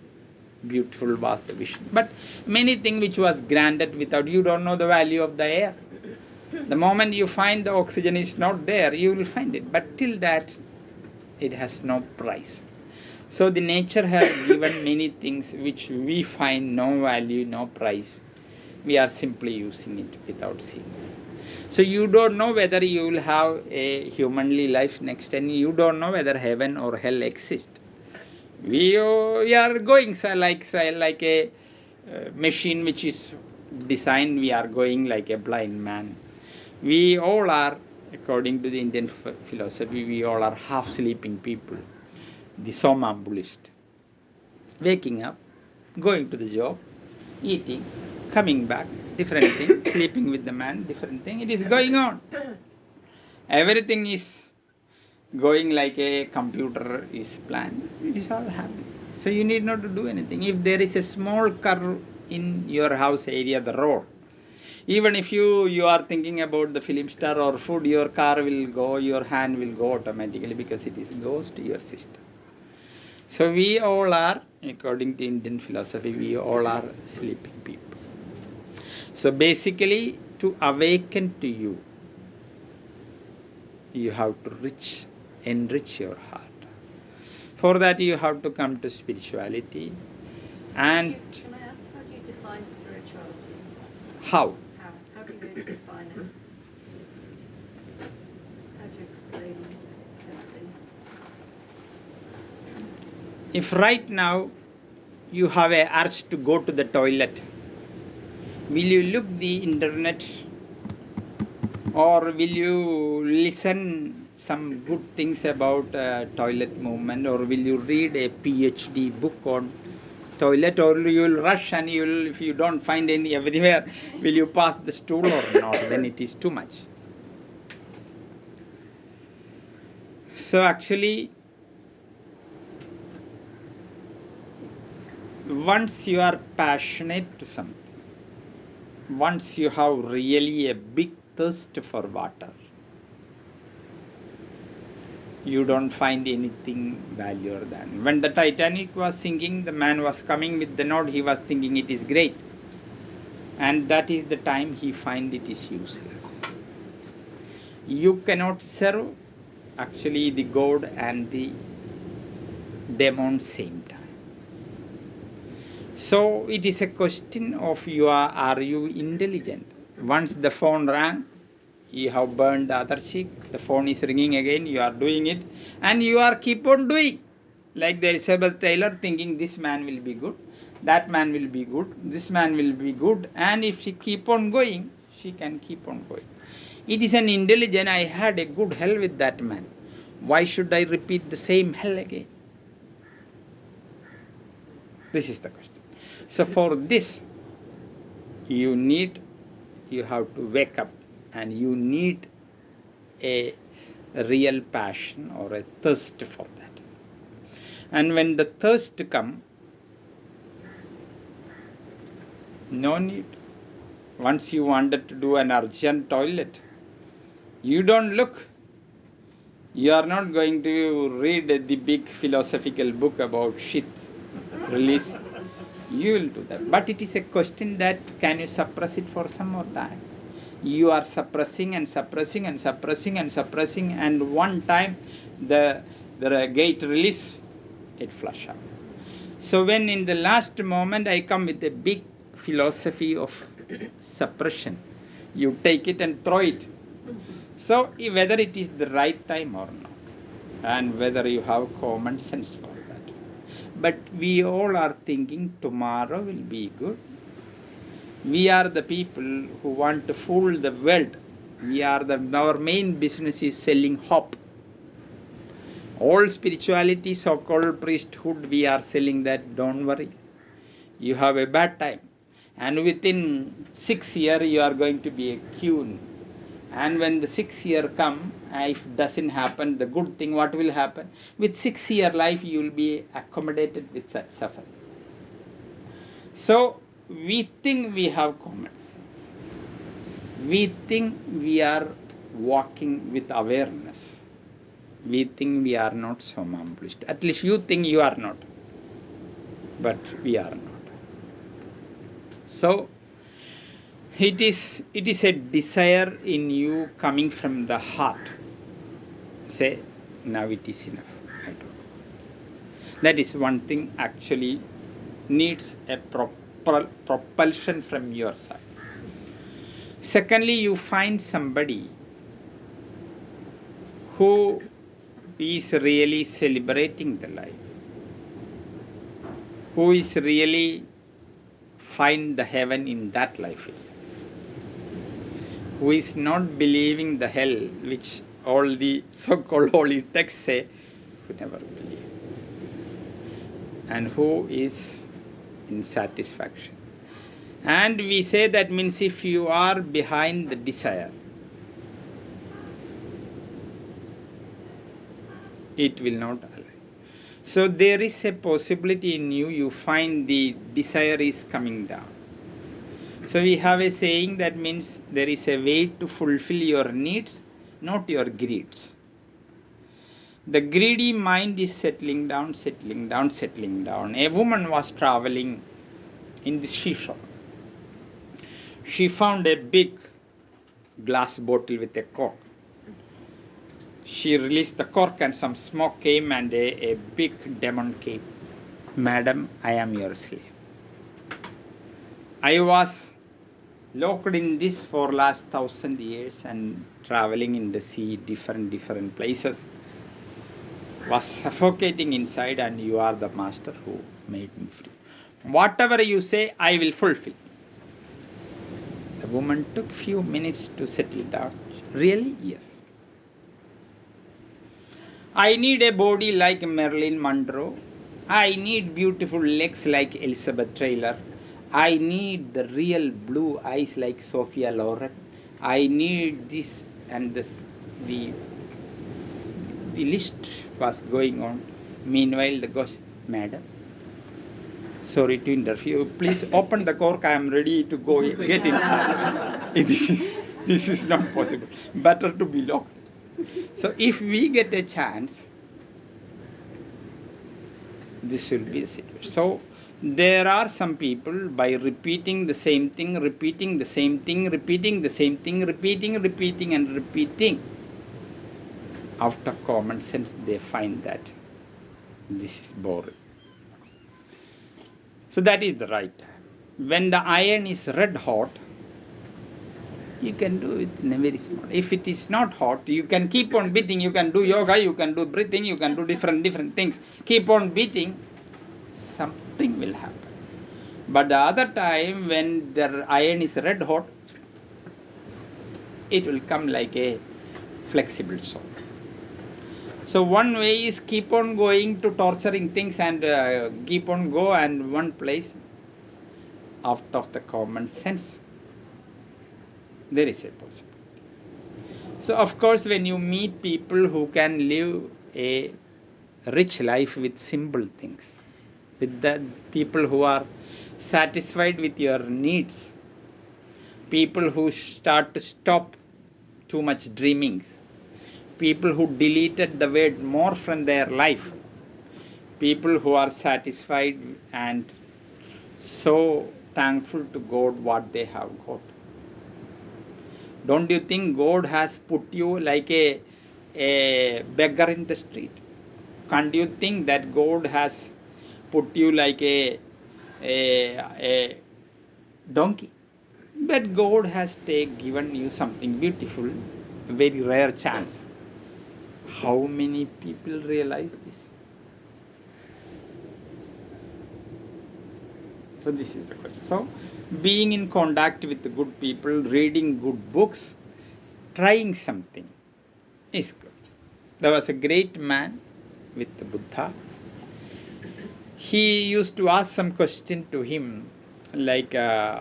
beautiful was the vision. But many things which was granted without, you don't know the value of the air. The moment you find the oxygen is not there, you will find it. But till that, it has no price. So the nature has given many things which we find no value, no price. We are simply using it without seeing. So you don't know whether you will have a humanly life next, and you don't know whether heaven or hell exist. We are going like a machine which is designed. We are going like a blind man. We all are, according to the Indian philosophy, we all are half sleeping people. The somnambulist, waking up, going to the job, eating, coming back, different thing, sleeping with the man, different thing. It is going on. Everything is going like a computer is planned. It is all happening. So you need not to do anything. If there is a small curve in your house area, the road, even if you are thinking about the film star or food, your car will go, your hand will go automatically because it is goes to your system. So we all are, according to Indian philosophy, we all are sleeping people. So basically, to awaken to you, you have to enrich your heart. For that, you have to come to spirituality. And can I ask, how do you define spirituality? How? How do you define it? How do you explain it simply? If right now you have a urge to go to the toilet, will you look the internet, or will you listen some good things about toilet movement, or will you read a PhD book on toilet, or you will rush and you will, if you don't find any everywhere, will you pass the stool or not when it is too much? So actually, once you are passionate to something, once you have really a big thirst for water, you don't find anything valuer than. When the Titanic was sinking, the man was coming with the note, he was thinking it is great. And that is the time he find it is useless. You cannot serve actually the God and the demon same time. So it is a question of are you intelligent? Once the phone rang, you have burned the other cheek, the phone is ringing again, you are doing it, and you are keep on doing. Like the Elizabeth Taylor thinking this man will be good, that man will be good, this man will be good, and if she keep on going, she can keep on going. It is an intelligent, I had a good hell with that man. Why should I repeat the same hell again? This is the question. So for this, you have to wake up, and you need a real passion or a thirst for that. And when the thirst comes, no need. Once you wanted to do an urgent toilet, you don't look. You are not going to read the big philosophical book about shit release. You will do that. But it is a question that can you suppress it for some more time? You are suppressing and suppressing and suppressing and suppressing, and one time the gate release, it flush out. So when in the last moment I come with a big philosophy of suppression, you take it and throw it. So whether it is the right time or not, and whether you have common sense for that. But we all are thinking tomorrow will be good. We are the people who want to fool the world Our main business is selling hope. All spirituality, so-called priesthood, we are selling that. Don't worry. You have a bad time. And within 6 years, you are going to be a queen. And when the 6 year come, if doesn't happen, the good thing, what will happen? With 6 year life, you will be accommodated with such suffering. So, we think we have common sense. We think we are walking with awareness. We think we are not somnambulist. At least you think you are not. But we are not. So, it is a desire in you coming from the heart. Say, now it is enough. I don't know. That is one thing actually needs a propulsion from your side. Secondly, you find somebody who is really celebrating the life, who is really find the heaven in that life itself, who is not believing the hell which all the so-called holy texts say, who never believe, and who is in satisfaction. And we say that means if you are behind the desire, it will not allow. So there is a possibility in you, you find the desire is coming down. So we have a saying that means there is a way to fulfill your needs, not your greeds. The greedy mind is settling down, settling down, settling down. A woman was traveling in the seashore. She found a big glass bottle with a cork. She released the cork and some smoke came and a big demon came. Madam, I am your slave. I was locked in this for last 1,000 years and traveling in the sea, different places. Was suffocating inside, and you are the master who made me free. Whatever you say, I will fulfill. The woman took few minutes to settle down. Really? Yes. I need a body like Marilyn Monroe. I need beautiful legs like Elizabeth Taylor. I need the real blue eyes like Sophia Loren. I need this and this. The list was going on. Meanwhile, the ghost, madam, sorry to interfere. Please open the cork. I am ready to go get inside. This is not possible. Better to be locked. So if we get a chance, this will be the situation. So there are some people, by repeating the same thing, repeating the same thing, repeating the same thing, repeating and repeating, out of common sense, they find that this is boring. So that is the right time. When the iron is red hot, you can do it in a very small. If it is not hot, you can keep on beating. You can do yoga, you can do breathing, you can do different things. Keep on beating, something will happen. But the other time, when the iron is red hot, it will come like a flexible sword. So one way is keep on going to torturing things and keep on go, and one place, out of the common sense, there is a possibility. So of course, when you meet people who can live a rich life with simple things, with the people who are satisfied with your needs, people who start to stop too much dreamings, people who deleted the word more from their life, people who are satisfied and so thankful to God what they have got. Don't you think God has put you like a beggar in the street? Can't you think that God has put you like a donkey? But God has given you something beautiful, a very rare chance. How many people realize this? So this is the question. So being in contact with the good people, reading good books, trying something is good. There was a great man with the Buddha. He used to ask some question to him, like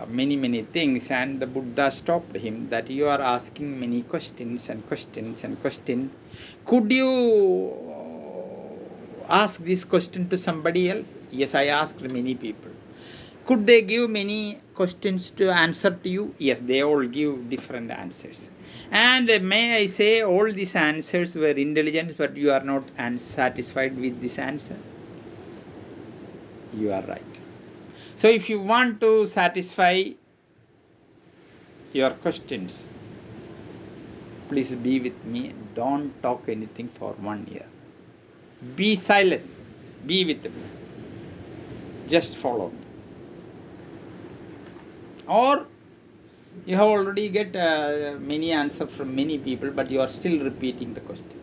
many things, and the Buddha stopped him that you are asking many questions and questions and questions. Could you ask this question to somebody else? Yes, I asked many people. Could they give many questions to answer to you? Yes, they all give different answers. And may I say, all these answers were intelligent, but you are not unsatisfied with this answer? You are right. So if you want to satisfy your questions, please be with me. Don't talk anything for 1 year. Be silent. Be with me. Just follow me. Or you have already get many answers from many people, but you are still repeating the question.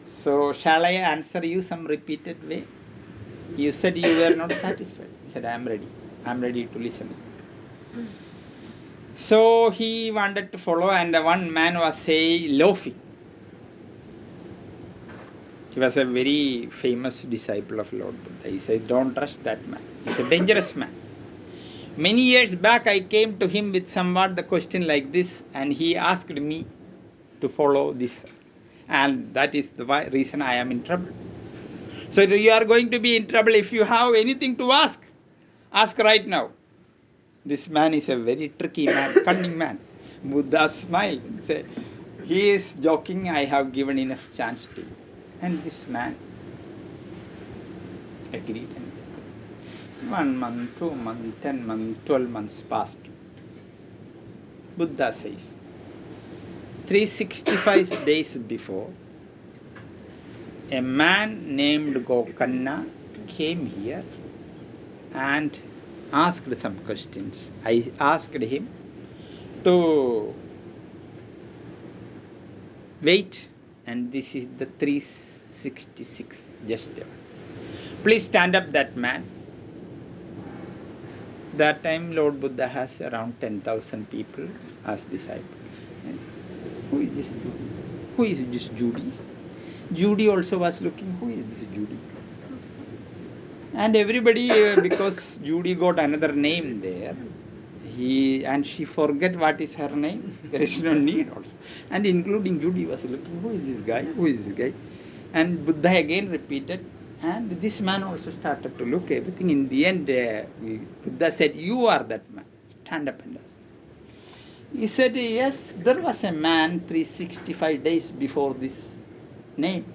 So shall I answer you some repeated way? You said you were not satisfied. He said, I am ready. I am ready to listen. So he wanted to follow, and one man was saying, laughing. He was a very famous disciple of Lord Buddha. He said, don't trust that man. He's a dangerous man. Many years back, I came to him with somewhat the question like this, and he asked me to follow this. And that is the reason I am in trouble. So you are going to be in trouble if you have anything to ask. Ask right now. This man is a very tricky man, cunning man. Buddha smiled and said, he is joking, I have given enough chance to you. And this man agreed. 1 month, 2 months, 10 months, 12 months passed. Buddha says, 365 days before, a man named Gorakhnath came here and asked some questions. I asked him to wait, and this is the 366 just. Please stand up, that man. That time Lord Buddha has around 10,000 people as disciples. Who is this Judy? Who is this Judy? Judy also was looking, who is this Judy? And everybody, because Judy got another name there, she forget what is her name. There is no need also. And including Judy was looking, who is this guy? Who is this guy? And Buddha again repeated, and this man also started to look everything. In the end, Buddha said, you are that man. Stand up and ask. He said, yes, there was a man 365 days before this name.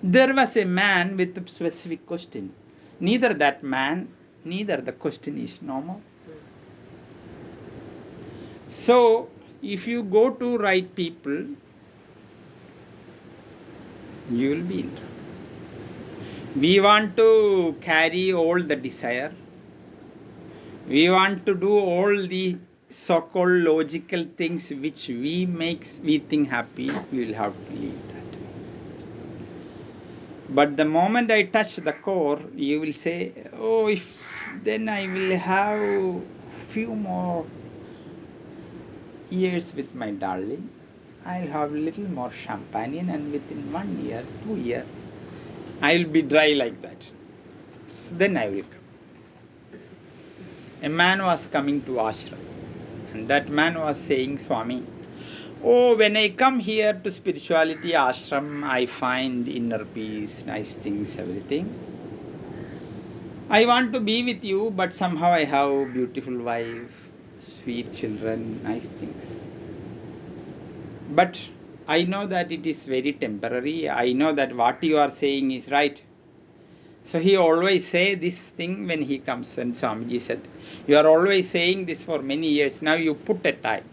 There was a man with a specific question. Neither that man, neither the question is normal. So, if you go to right people, you will be in trouble. We want to carry all the desire. We want to do all the so-called logical things which we think happy. We will have to leave that. But the moment I touch the core, you will say, oh, then I will have few more years with my darling. I'll have little more champagne, and within 1 year, 2 years, I will be dry like that. So then I will come. A man was coming to ashram, and that man was saying, Swami, oh, when I come here to spirituality ashram, I find inner peace, nice things, everything. I want to be with you, but somehow I have beautiful wife, sweet children, nice things. But I know that it is very temporary. I know that what you are saying is right. So he always say this thing when he comes, and Swamiji said, you are always saying this for many years. Now you put a time.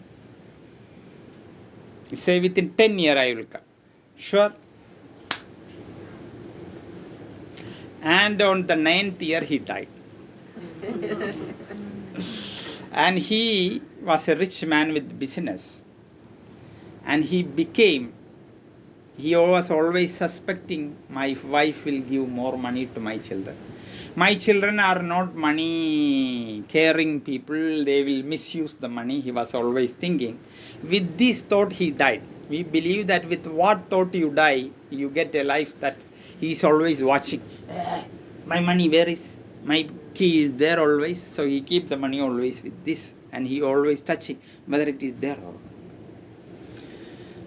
You say within 10 years I will come. Sure. And on the 9th year he died. And he was a rich man with business. And he was always suspecting my wife will give more money to my children. My children are not money caring people, they will misuse the money, he was always thinking. With this thought, he died. We believe that with what thought you die, you get a life that he is always watching. My money, where is? My key is there always, so he keep the money always with this, and he always touching whether it is there or not.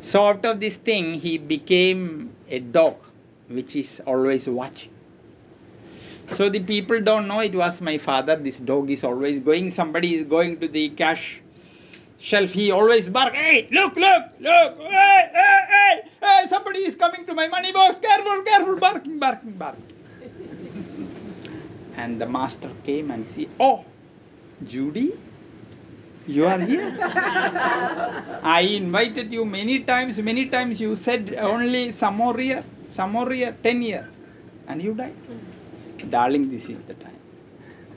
So out of this thing, he became a dog, which is always watching. So the people don't know it was my father. This dog is always going. Somebody is going to the cash shelf. He always bark. Hey, look, look, look. Hey, hey, hey, hey. Somebody is coming to my money box. Careful, careful. Barking, barking, barking. And the master came and see. Oh, Judy, you are here. I invited you many times. Many times you said only some more year, 10 years. And you died. Darling, this is the time.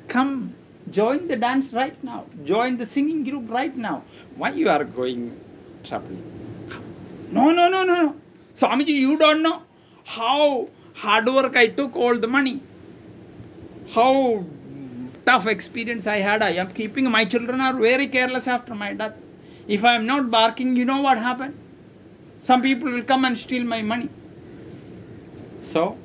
Come, join the dance right now. Join the singing group right now. Why you are going troubling? Come. No, no, no, no, no. Swamiji, you don't know how hard work I took all the money. How tough experience I had. I am keeping, my children are very careless after my death. If I am not barking, you know what happened? Some people will come and steal my money. So,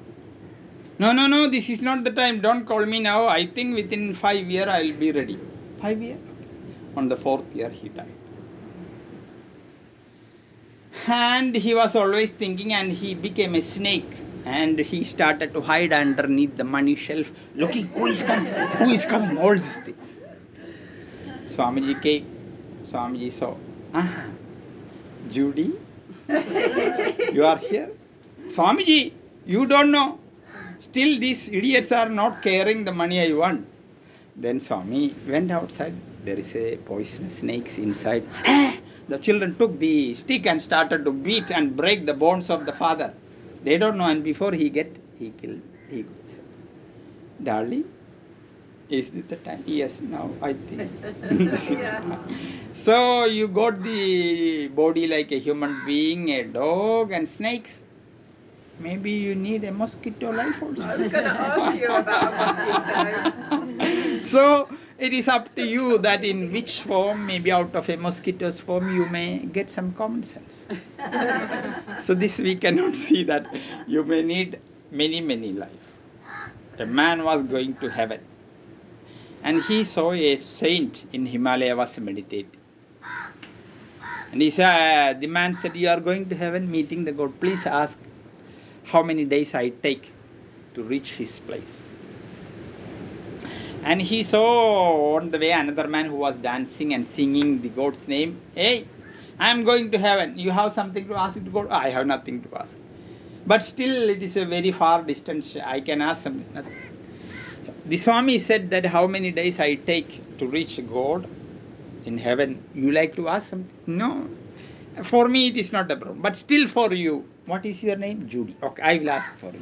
no, no, no, this is not the time. Don't call me now. I think within 5 years I will be ready. 5 years? On the 4th year he died. And he was always thinking, and he became a snake. And he started to hide underneath the money shelf, looking, who is coming? Who is coming? All these things. Swamiji came. Swamiji saw, Judy, you are here? Swamiji, you don't know. Still these idiots are not carrying the money I want. Then Swami went outside. There is a poisonous snake inside. The children took the stick and started to beat and break the bones of the father. They don't know, and before he killed. He said, darling, is this the time? Yes, now I think. So you got the body like a human being, a dog, and snakes. Maybe you need a mosquito life also. I was going to ask you about a mosquito. So it is up to you that in which form, maybe out of a mosquito's form, you may get some common sense. So this we cannot see that you may need many, many lives. A man was going to heaven, and he saw a saint in Himalaya was meditating. And he said, the man said, you are going to heaven meeting the God. Please ask how many days I take to reach his place. And he saw on the way another man who was dancing and singing the God's name. Hey, I am going to heaven. You have something to ask to God? I have nothing to ask. But still it is a very far distance. I can ask something. Nothing. So the Swami said that how many days I take to reach God in heaven. You like to ask something? No. For me it is not a problem. But still for you. What is your name? Judy. Okay, I will ask for you.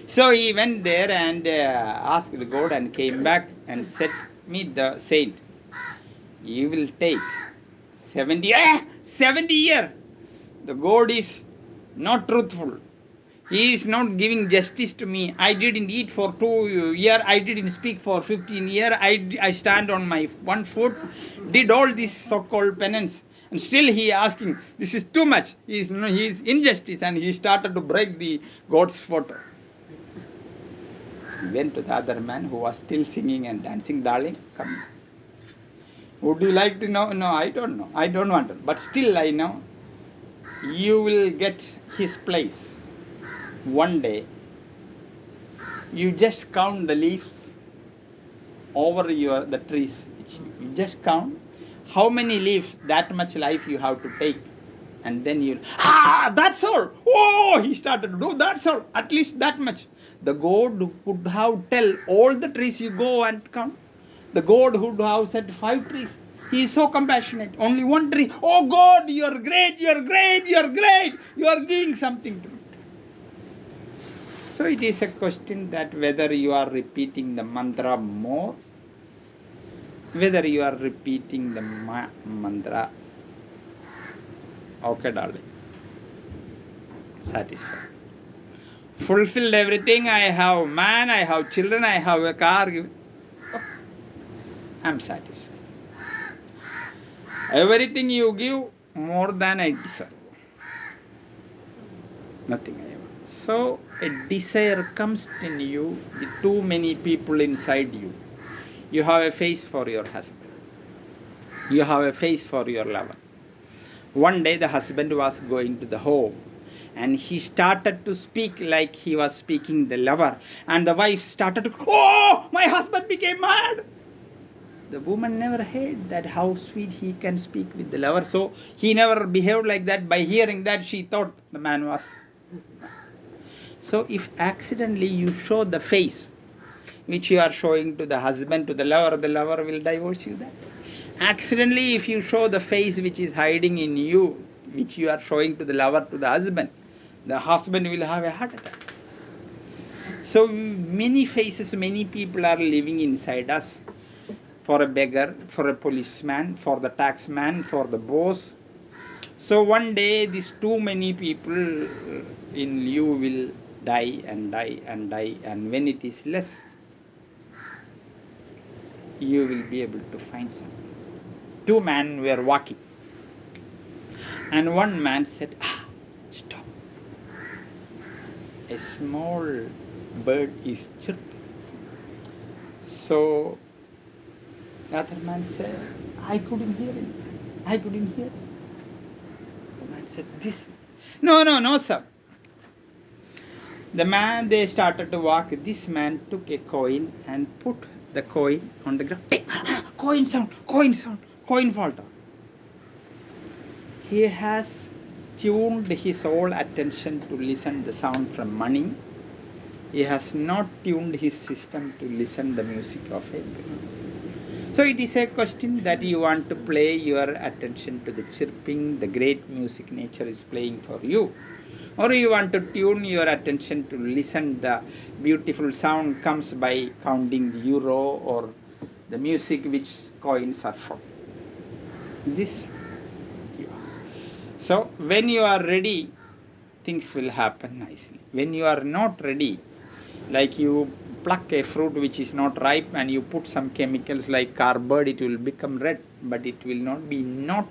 So he went there and asked the God and came back and said, meet the saint. You will take 70 years. The God is not truthful. He is not giving justice to me. I didn't eat for 2 years. I didn't speak for 15 years. I stand on my one foot. Did all this so-called penance. And still he asking, this is too much. He is injustice, and he started to break the God's photo. He went to the other man who was still singing and dancing. Darling, come. Would you like to know? No, I don't know. I don't want to. But still I know. You will get his place. One day, you just count the leaves over the trees. You just count. How many leaves, that much life you have to take. And then you, that's all. Oh, he started to do, that's all. At least that much. The God would have tell all the trees you go and count. The God would have said 5 trees. He is so compassionate. Only 1 tree. Oh God, you are great, you are great, you are great. You are giving something to me. So it is a question that whether you are repeating the mantra more, whether you are repeating the mantra, okay darling, satisfied. fulfilled everything. I have man, I have children, I have a car. Oh, I'm satisfied. Everything you give, more than I deserve. Nothing I want. So a desire comes in you, the too many people inside you. You have a face for your husband. You have a face for your lover. One day the husband was going to the home and he started to speak like he was speaking the lover, and the wife started to, oh, my husband became mad. The woman never heard that how sweet he can speak with the lover, so he never behaved like that. By hearing that, she thought the man was. So if accidentally you show the face which you are showing to the husband, to the lover will divorce you then. Accidentally, if you show the face which is hiding in you, which you are showing to the lover, to the husband will have a heart attack. So many faces, many people are living inside us. For a beggar, for a policeman, for the taxman, for the boss. So one day these too many people in you will die and die and die, and when it is less, you will be able to find something. Two men were walking, and one man said, stop. A small bird is chirping. So the other man said, I couldn't hear it. I couldn't hear it. The man said, this. No, sir. The man, they started to walk. This man took a coin and put the coin on the ground. Coin sound, coin falter. He has tuned his whole attention to listen the sound from money. He has not tuned his system to listen the music of it. So it is a question that you want to play your attention to the chirping, the great music nature is playing for you. Or you want to tune your attention to listen the beautiful sound comes by counting the euro or the music which coins are from. This you are. So when you are ready, things will happen nicely. When you are not ready, like you pluck a fruit which is not ripe and you put some chemicals like cardboard, it will become red, but it will not be not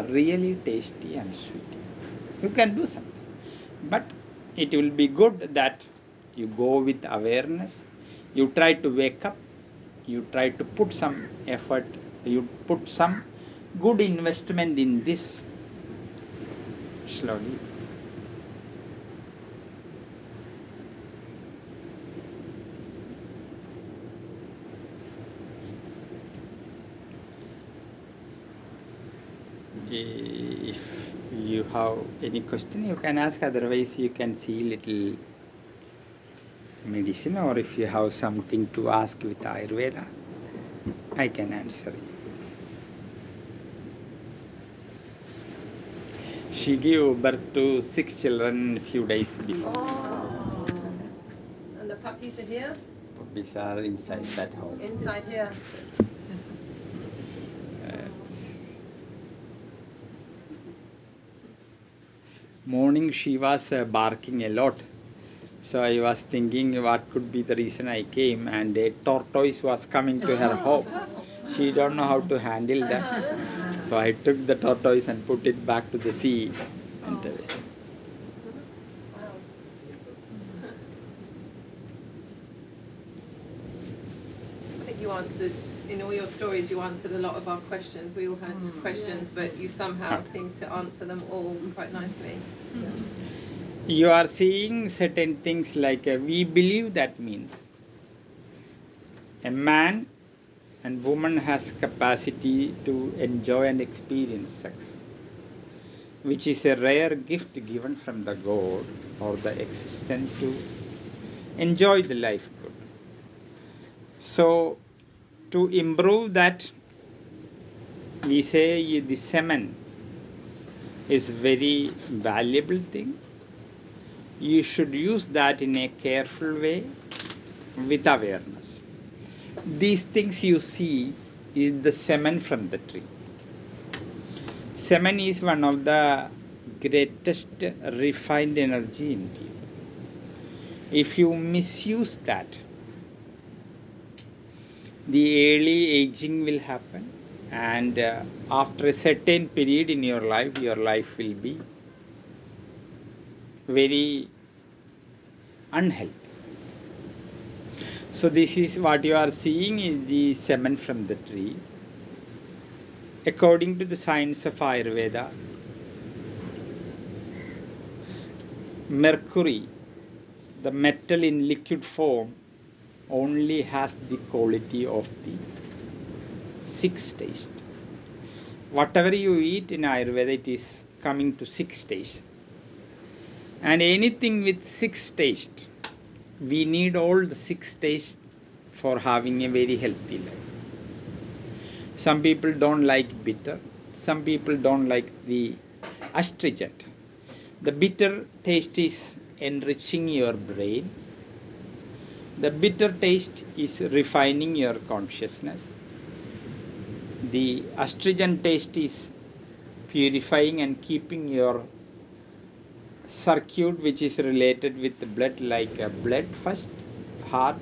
really tasty and sweet. You can do something, but it will be good that you go with awareness. You try to wake up. You try to put some effort. You put some good investment in this slowly. If you have any question, you can ask. Otherwise, you can see little medicine, or if you have something to ask with Ayurveda, I can answer you. She gave birth to 6 children a few days before. Oh. And the puppies are here? Puppies are inside that home. Inside here. Morning she was barking a lot. So I was thinking what could be the reason I came, and a tortoise was coming to her home. She don't know how to handle that. So I took the tortoise and put it back to the sea. And I think you answered, in all your stories, you answered a lot of our questions. We all had questions, but you somehow seemed to answer them all quite nicely. you are seeing certain things like we believe that means a man and woman has capacity to enjoy and experience sex, which is a rare gift given from the God or the existence to enjoy the life good. So to improve that, we say the semen is very valuable thing. You should use that in a careful way with awareness. These things you see is the semen from the tree. Semen is one of the greatest refined energy in you. If you misuse that, the early aging will happen, and after a certain period in your life will be very unhealthy. So this is what you are seeing is the semen from the tree. According to the science of Ayurveda, mercury, the metal in liquid form, only has the quality of the 6 taste. Whatever you eat in Ayurveda, it is coming to 6 taste. And anything with 6 taste, we need all the 6 tastes for having a very healthy life. Some people don't like bitter. Some people don't like the astringent. The bitter taste is enriching your brain. The bitter taste is refining your consciousness. The astringent taste is purifying and keeping your circuit which is related with the blood, like blood first, heart,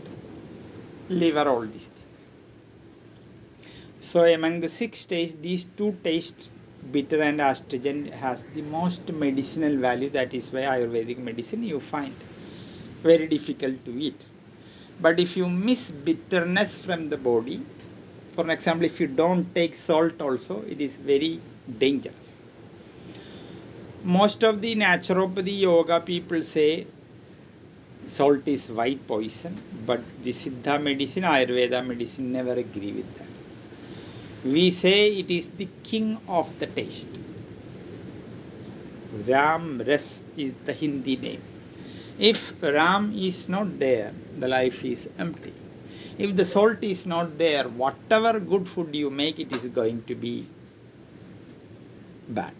liver, all these things. So among the 6 tastes, these 2 tastes, bitter and astringent, has the most medicinal value. That is why Ayurvedic medicine you find very difficult to eat. But if you miss bitterness from the body, for example, if you don't take salt also, it is very dangerous. Most of the naturopathy yoga people say salt is white poison, but the Siddha medicine, Ayurveda medicine never agree with that. We say it is the king of the taste. Ram Ras is the Hindi name. If Ram is not there, the life is empty. If the salt is not there, whatever good food you make, it is going to be bad.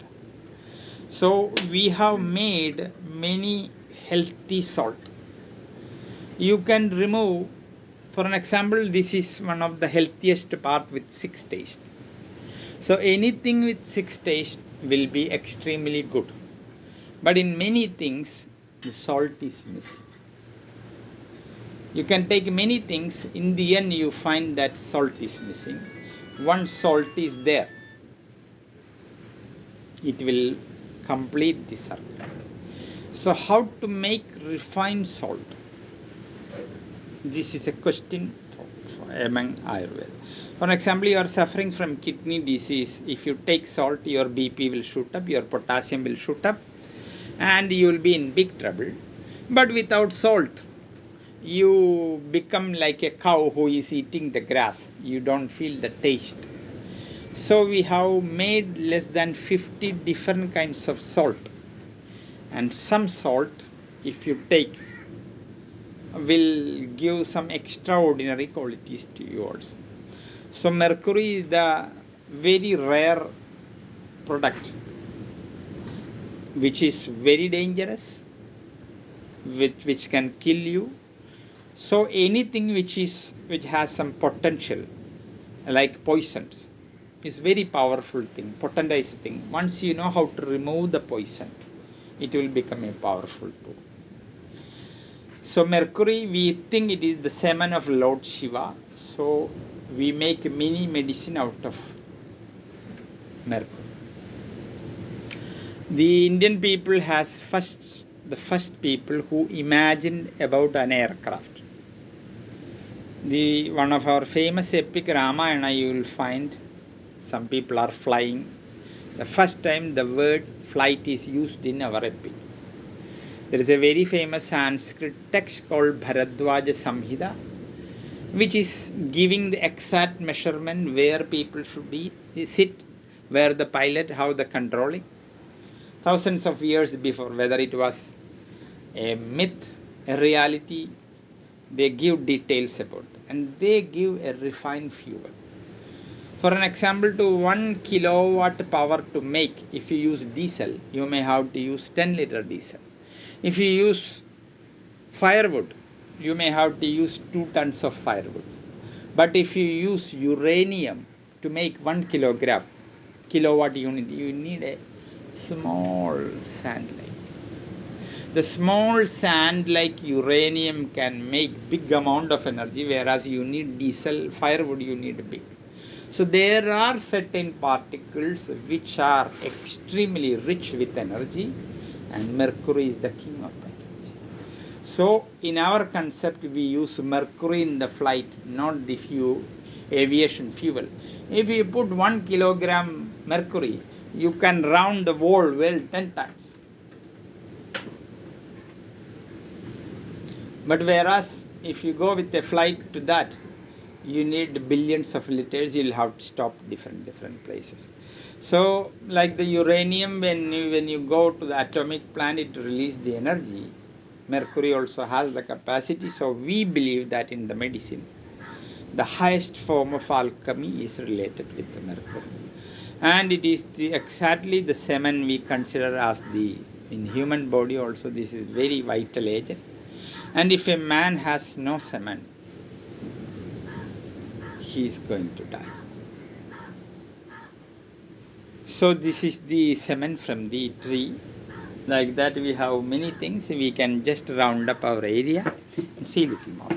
So we have made many healthy salt. You can remove, for an example, this is one of the healthiest part with 6 taste. So anything with 6 taste will be extremely good. But in many things, the salt is missing. You can take many things, in the end you find that salt is missing. Once salt is there, it will complete the circle. So how to make refined salt? This is a question among Ayurveda. For example, you are suffering from kidney disease. If you take salt, your BP will shoot up, your potassium will shoot up, and you will be in big trouble. But without salt, you become like a cow who is eating the grass. You don't feel the taste. So we have made less than 50 different kinds of salt. And some salt, if you take, will give some extraordinary qualities to you also. So mercury is the very rare product which is very dangerous, which can kill you. So anything which has some potential, like poisons, is very powerful thing, potentized thing. Once you know how to remove the poison, it will become a powerful tool. So mercury, we think it is the semen of Lord Shiva. So we make many medicine out of mercury. The Indian people has the first people who imagined about an aircraft. One of our famous epic Ramayana, you will find some people are flying. The first time the word flight is used in our epic. There is a very famous Sanskrit text called Bharadwaja Samhita, which is giving the exact measurement where people should sit, where the pilot, how the controlling. Thousands of years before, whether it was a myth, a reality, they give details about it. And they give a refined fuel. For an example, to 1 kilowatt power to make, if you use diesel, you may have to use 10 liter diesel. If you use firewood, you may have to use 2 tons of firewood. But if you use uranium to make 1 kilowatt unit, you need a small sand line. The small sand like uranium can make big amount of energy, whereas you need diesel, firewood you need big. So there are certain particles which are extremely rich with energy, and mercury is the king of that energy. So in our concept we use mercury in the flight, not the aviation fuel. If you put 1 kilogram mercury, you can round the world well 10 times. But whereas if you go with a flight to that, you need billions of liters, you'll have to stop different places. So like the uranium, when you go to the atomic plant, it releases the energy. Mercury also has the capacity. So we believe that in the medicine, the highest form of alchemy is related with the mercury. And it is exactly the semen we consider as in human body also, this is very vital agent. And if a man has no semen, he is going to die. So this is the semen from the tree. Like that we have many things. We can just round up our area and see a little more.